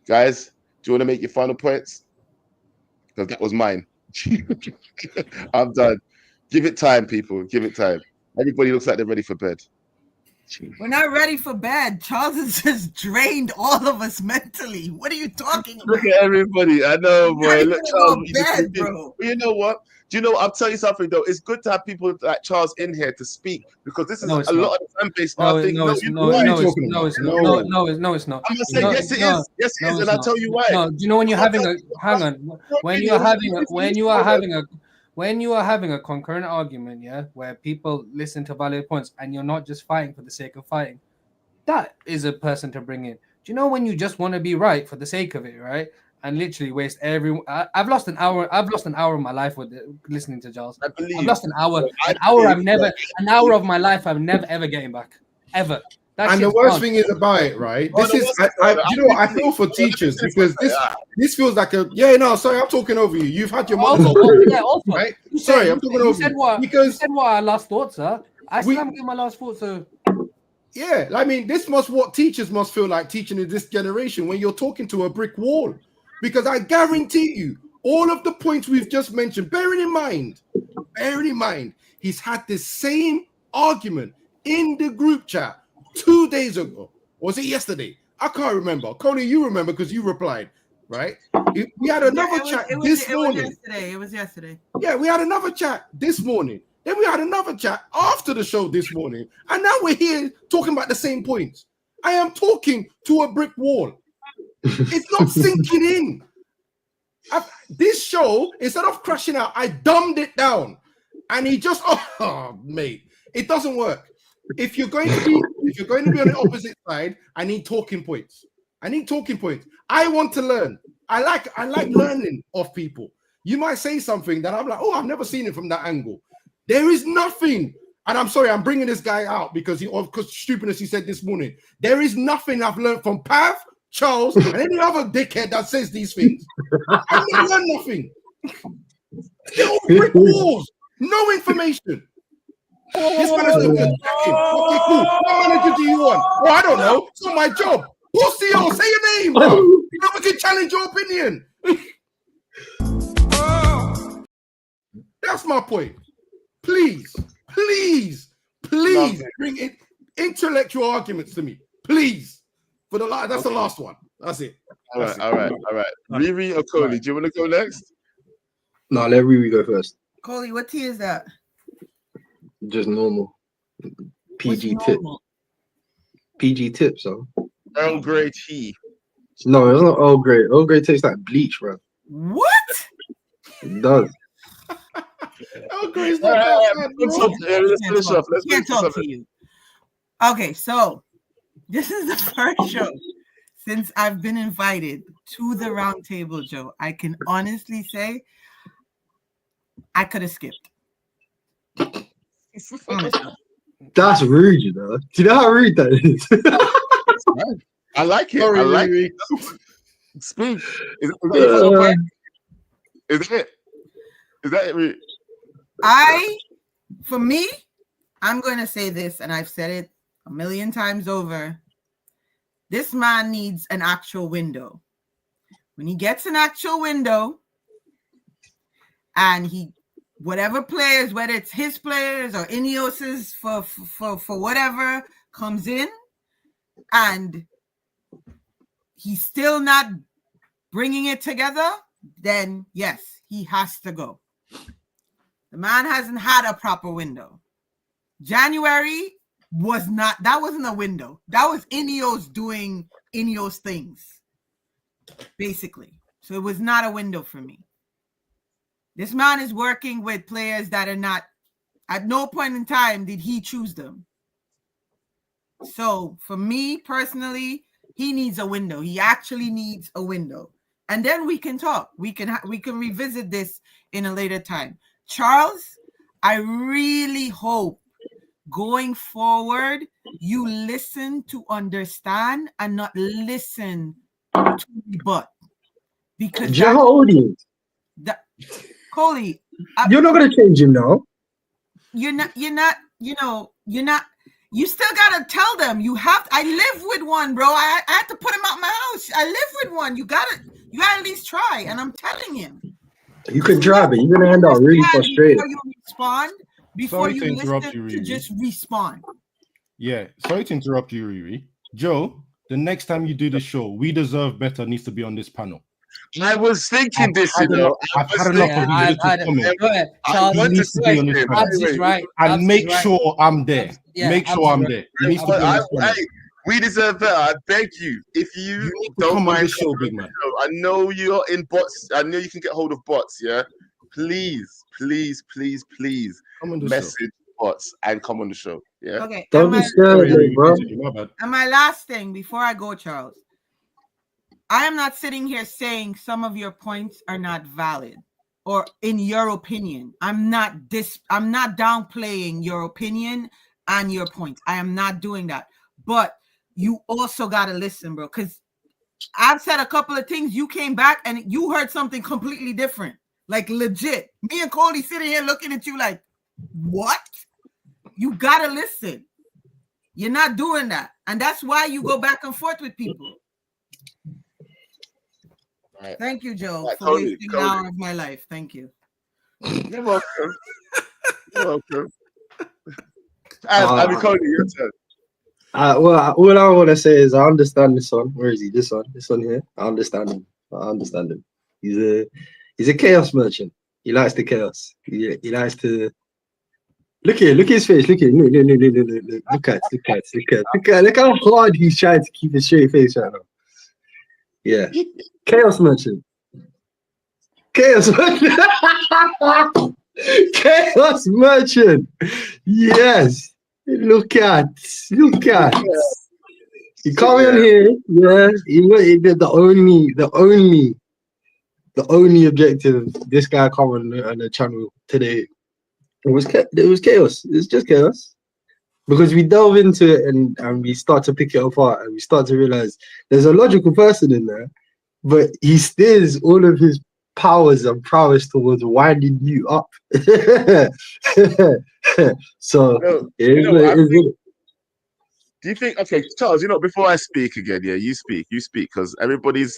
A: Guys, do you want to make your final points? Because that was mine. I'm done. Give it time, people. Give it time. Everybody looks like they're ready for bed.
B: We're not ready for bed. Charles has just drained all of us mentally. What are you talking about?
A: Look at everybody. I know, boy. Look, Charles,
B: bed, bro.
A: You know what? Do you know? I'll tell you something though. It's good to have people like Charles in here to speak because this is lot of the fan base.
E: No, it's not.
A: I'm gonna say yes, it is. Yes, it is, and I'll tell you why.
E: No, do you know when you're having a when you are having a concurrent argument, yeah, where people listen to valid points and you're not just fighting for the sake of fighting, that is a person to bring in. Do you know when you just want to be right for the sake of it, right? And literally waste I've lost an hour of my life with listening to Charles. I've lost an hour of my life I'm never ever getting back. Ever.
F: And the worst thing is about it, right? I feel for teachers because this feels like sorry, I'm talking over you. You've had your monologue, right? Sorry, I'm talking over you. You
E: said what our last thoughts are. I still haven't given my last thoughts. So
F: yeah, I mean, this must what teachers must feel like teaching in this generation when you're talking to a brick wall. Because I guarantee you, all of the points we've just mentioned, bearing in mind, he's had the same argument in the group chat 2 days ago. Was it yesterday? I can't remember. Connie, you remember because you replied, right? We had another chat this morning.
B: It was yesterday.
F: Yeah, we had another chat this morning. Then we had another chat after the show this morning. And now we're here talking about the same points. I am talking to a brick wall. It's not sinking in. This show, instead of crashing out, I dumbed it down. And he just, mate, it doesn't work. If you're going to be on the opposite side, I need talking points. I want to learn. I like learning of people. You might say something that I'm like, I've never seen it from that angle. There is nothing. And I'm sorry, I'm bringing this guy out because stupidness he said this morning. There is nothing I've learned from Pav, Charles, and any other dickhead that says these things. I've not learned nothing. They're all brick walls. No information. This manager, okay, cool. What manager do you want? Oh, I don't know. It's not my job. Pussy, say your name, bro. You know we can challenge your opinion. That's my point. Please bring in intellectual arguments to me. Please. That's the last one. That's it.
A: All right. Riri or Coley, do you want to go next?
D: No, let Riri go first.
B: Coley, what tea is that?
D: Just normal. PG tip. PG tips, huh?
A: Earl Grey tea.
D: No, it's not Earl Grey. Earl Grey tastes like bleach, bro.
B: What?
D: It does.
F: Earl Grey's not that bad.
A: Let's finish off.
B: Can't talk to you. Okay, so this is the first show since I've been invited to the round table, Joe. I can honestly say I could have skipped.
D: That's rude, you know. Do you know how rude that is?
A: I like it.
F: Sorry,
A: I like
F: Riri.
A: it. Speak. Is it? Is that it, Riri?
B: For me, I'm going to say this, and I've said it a million times over. This man needs an actual window. When he gets an actual window, and whatever players, whether it's his players or Ineos's for whatever, comes in, and he's still not bringing it together, then yes, he has to go. The man hasn't had a proper window. January wasn't a window. That was Ineos doing Ineos things, basically. So it was not a window for me. This man is working with players that are not, at no point in time did he choose them. So for me personally, he needs a window. He actually needs a window. And then we can talk. We can revisit this in a later time. Charles, I really hope going forward, you listen to understand and not listen to rebut. Because
D: Do you know how old he is?
B: Coley,
D: You're not gonna change him now.
B: You're not, you still gotta tell them. You have I live with one, bro. I had to put him out my house. I live with one. You gotta at least try. And I'm telling him.
D: You can try, but you're gonna end up really frustrated.
B: Before you respond, before you listen to just respond.
F: Yeah, sorry to interrupt you, Riri. Joe, the next time you do the show, We Deserve Better needs to be on this panel.
A: I was thinking this, you know.
F: I've had enough of these little comments.
A: I
F: Needs to be on this panel.
E: Right.
F: And make sure I'm there.
E: Yeah,
F: make sure I'm there. It needs to be on this panel.
A: We deserve better. I beg you. If you don't
F: come on
A: mind
F: the show, big man.
A: I know you're in bots. I know you can get hold of bots. Yeah, please
F: Come on the
A: message bots and come on the show. Yeah.
B: Okay.
D: Don't be scared, bro.
B: And my last thing before I go, Charles, I am not sitting here saying some of your points are not valid or in your opinion. I'm not downplaying your opinion and your points. I am not doing that. But you also got to listen, bro, because I've said a couple of things. You came back and you heard something completely different, like legit. Me and Cody sitting here looking at you like, what? You got to listen. You're not doing that. And that's why you go back and forth with people.
A: Right.
B: Thank you, Joe,
A: Right,
B: for wasting an hour of my life. Thank you.
A: You're welcome. You're welcome. I mean, Cody, your turn.
D: Well, all I want to say is I understand this one. Where is he? This one here. I understand him. He's a chaos merchant. He likes the chaos. He likes to look at his face. Look how hard he's trying to keep his straight face right now. Yeah, chaos merchant. Chaos merchant. Yes. Look at. You come in here, yeah. The only objective this guy come on the channel today it was chaos. It's just chaos because we delve into it and we start to pick it apart and we start to realize there's a logical person in there, but he steers all of his powers and prowess towards winding you up. So
A: do you think, okay, Charles, before I speak again, yeah, you speak because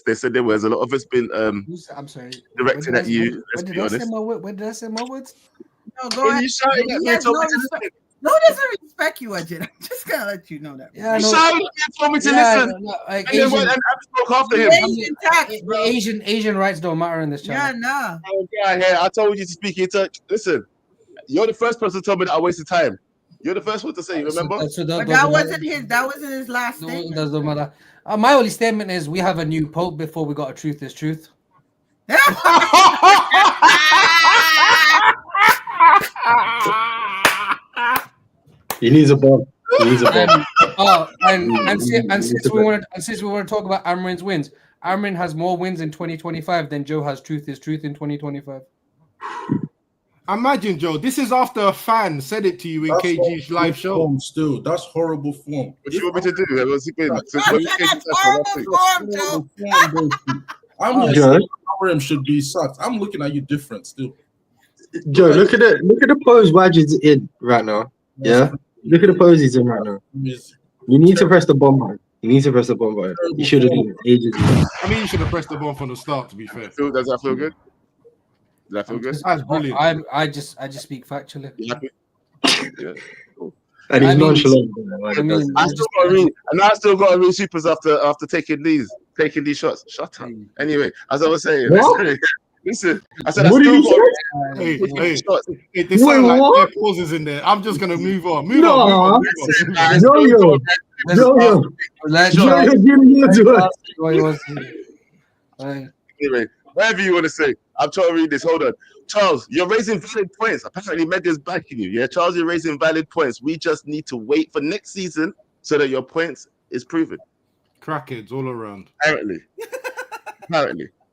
A: they said there was a lot of us been
E: I'm sorry,
A: directing at you.
E: When did I say my words?
B: No, go ahead.
A: You shouting at me and told me to listen.
B: No, doesn't respect you, Ajit. I'm just gonna let you know that.
E: Yeah,
A: You shouting at me and told me to listen.
E: Like
A: And then I spoke after him.
B: Asian tax, bro.
E: Asian rights don't matter in this channel.
B: Yeah, nah.
A: Oh, God, yeah, I told you to speak in touch. Listen, you're the first person to tell me that I wasted time. You're the first one to say, remember?
B: But that wasn't his last statement.
E: Doesn't matter. My only statement is we have a new pope before we got a truth is truth.
D: He needs a bomb.
E: And since we want to talk about Amorim's wins, Amorim has more wins in 2025 than Joe has truth is truth in 2025.
F: Imagine, Joe, this is after a fan said it to you in KG's live show.
C: Still, that's horrible form.
A: What do you want me to do?
B: That's horrible form, Joe.
C: I'm not saying Amorim should be sucked. I'm looking at you different still.
D: Joe, look at the pose Wajid's in right now. Yeah, look at the pose he's in right now. You need to press the bomb button. You should have done it ages ago.
F: I mean, you should have pressed the bomb from the start. To be fair,
A: Does that feel good? Does that feel good?
F: That's brilliant.
E: I just speak factually.
A: You happy? Yeah. Cool.
D: And he's nonchalant.
A: I still got to read supers after taking these shots. Shut up. Anyway, as I was saying, listen. I said
D: what
A: I
D: did
A: still
D: you
A: got
D: say?
A: shots.
F: There's something like there pauses in there. I'm just gonna move on. Move on.
A: Anyway, whatever you want to say. I'm trying to read this. Hold on. Charles, you're raising valid points. Apparently, Mega's backing you. Yeah, Charles, you're raising valid points. We just need to wait for next season so that your points is proven.
F: Crackheads all around.
A: Apparently.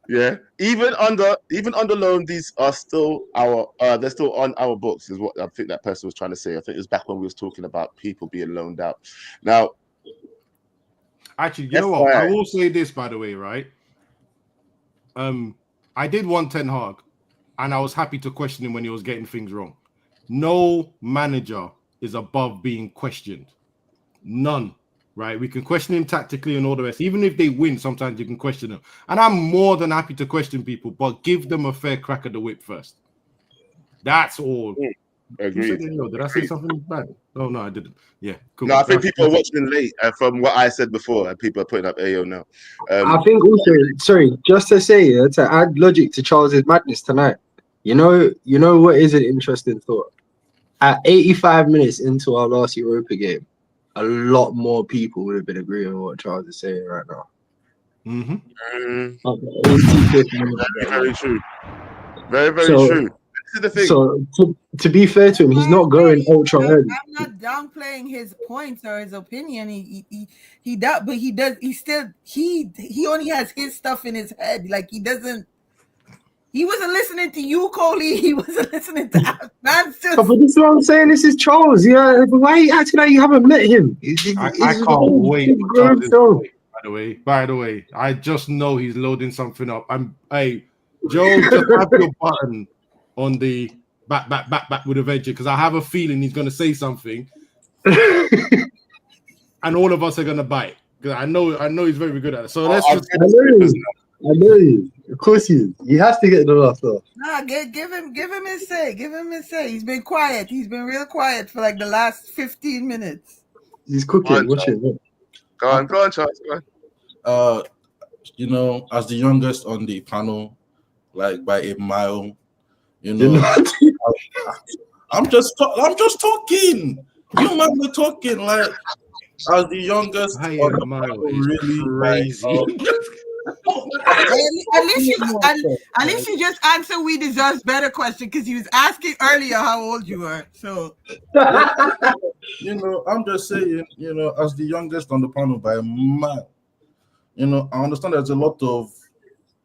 A: Yeah. Even under loan, these are still they're still on our books, is what I think that person was trying to say. I think it was back when we was talking about people being loaned out. Now,
F: actually, you know what? I will say this, by the way, right? I did want Ten Hag, and I was happy to question him when he was getting things wrong. No manager is above being questioned. None, right? We can question him tactically and all the rest. Even if they win, sometimes you can question them. And I'm more than happy to question people, but give them a fair crack at the whip first. That's all.
A: Agreed.
F: Did I say something bad? Oh, no, I didn't. Yeah, cool.
A: No, I think people are watching late from what I said before, and people are putting up AO now.
D: I think also, sorry, just to say, to add logic to Charles's madness tonight, you know what is an interesting thought? At 85 minutes into our last Europa game, a lot more people would have been agreeing with what Charles is saying right now.
A: Very true. Very, very true. This is the thing.
D: So to be fair to him, he's not going ultra early.
B: I'm not downplaying his points or his opinion. He does, but he only has his stuff in his head. Like he wasn't listening to you, Coley. He wasn't listening to us. But
D: this is what I'm saying. This is Charles. Yeah, but why are you acting like you haven't met him?
F: I can't wait. By the way, I just know he's loading something up. Hey, Joe, just have your button on the back with a venture, because I have a feeling he's going to say something, and all of us are going to bite. Because I know he's very good at it. So let's just.
D: I know you. Of course he is. He has to get the last off.
B: Nah, give him his say. Give him his say. He's been quiet. He's been real quiet for like the last 15 minutes.
D: He's cooking. Watch it.
A: Go on, Charles. Go on.
C: As the youngest on the panel, like by a mile, I'm just talking. You man are talking like as the youngest on the panel, really crazy.
B: At least you just answer we deserve better question, because he was asking earlier how old you were. So
C: I'm just saying, as the youngest on the panel by a mile, I understand there's a lot of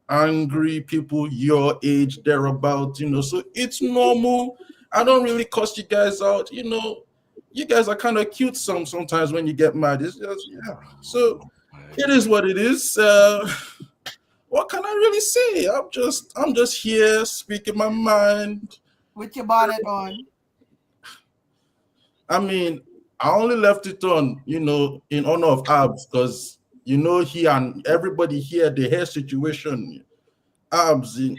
C: angry people your age, thereabout, so it's normal. I don't really cuss you guys out, you guys are kind of cute sometimes when you get mad. It's just, so it is what it is. What can I really say? I'm just here speaking my mind.
B: With your bonnet on.
C: I mean, I only left it on, in honor of Abs, because he and everybody here, the hair situation, Abs.
D: Don't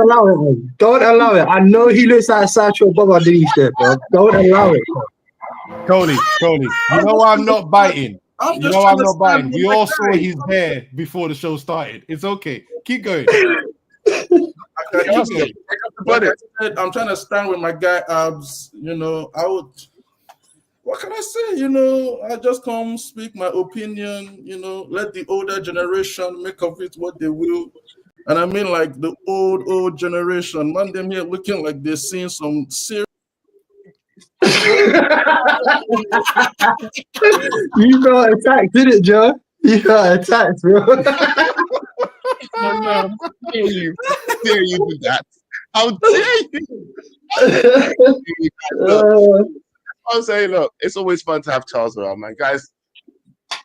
D: allow it, man. Don't allow it. I know he looks like Satchel Bob underneath there, bro. Don't allow it.
F: Tony, you know I'm not biting. I'm not biting. We all saw his hair before the show started. It's okay. Keep going.
C: I'm trying to stand with my guy Abs. What can I say? I just come speak my opinion. Let the older generation make of it what they will. And I mean, like the old generation, man, them here looking like they're seeing some serious.
D: You got attacked, didn't it, Joe? You got attacked, bro.
A: How dare you do that? How dare you? I'm saying, look, it's always fun to have Charles around, man. Guys, I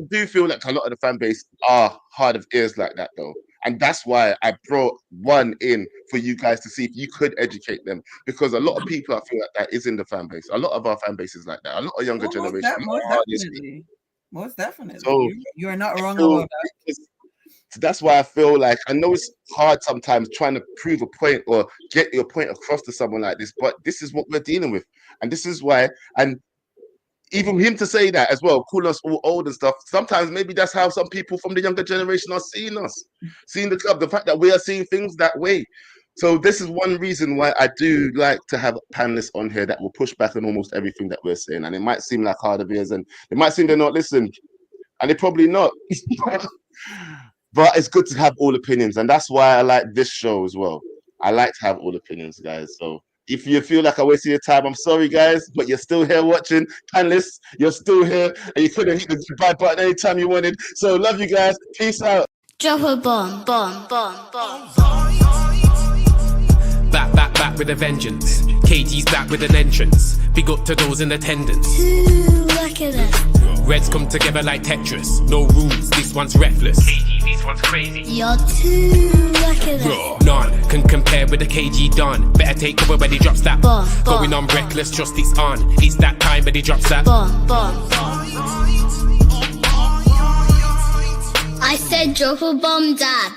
A: do feel like a lot of the fan base are hard of ears like that, though. And that's why I brought one in for you guys to see if you could educate them. Because a lot of people, I feel like that is in the fan base. A lot of our fan base is like that. A lot of younger generation.
B: Most definitely.
A: So
B: you are not wrong about that.
A: So that's why I feel like, I know it's hard sometimes trying to prove a point or get your point across to someone like this, but this is what we're dealing with. And this is why, and even him to say that as well, call us all old and stuff, sometimes maybe that's how some people from the younger generation are seeing us, seeing the club, the fact that we are seeing things that way. So this is one reason why I do like to have panelists on here that will push back on almost everything that we're saying. And it might seem like hard of ears, and it might seem they're not listening, and they're probably not. But it's good to have all opinions, and that's why I like this show as well. I like to have all opinions, guys. So if you feel like I wasted your time, I'm sorry, guys, but you're still here watching. Panelists, you're still here, and you could have hit the goodbye button anytime you wanted. So love you guys. Peace out.
G: Drop a bomb.
H: Back with a vengeance. KG's back with an entrance. Big up to those in attendance.
G: Look at us.
H: Reds come together like Tetris. No rules, this one's reckless. KG, this one's crazy.
G: You're too lucky.
H: None can compare with the KG Don. Better take cover when he drops that.
G: Bomb.
H: Going on reckless, trust it's on. It's that time when he drops that.
G: Bomb. I said drop a bomb, Dad.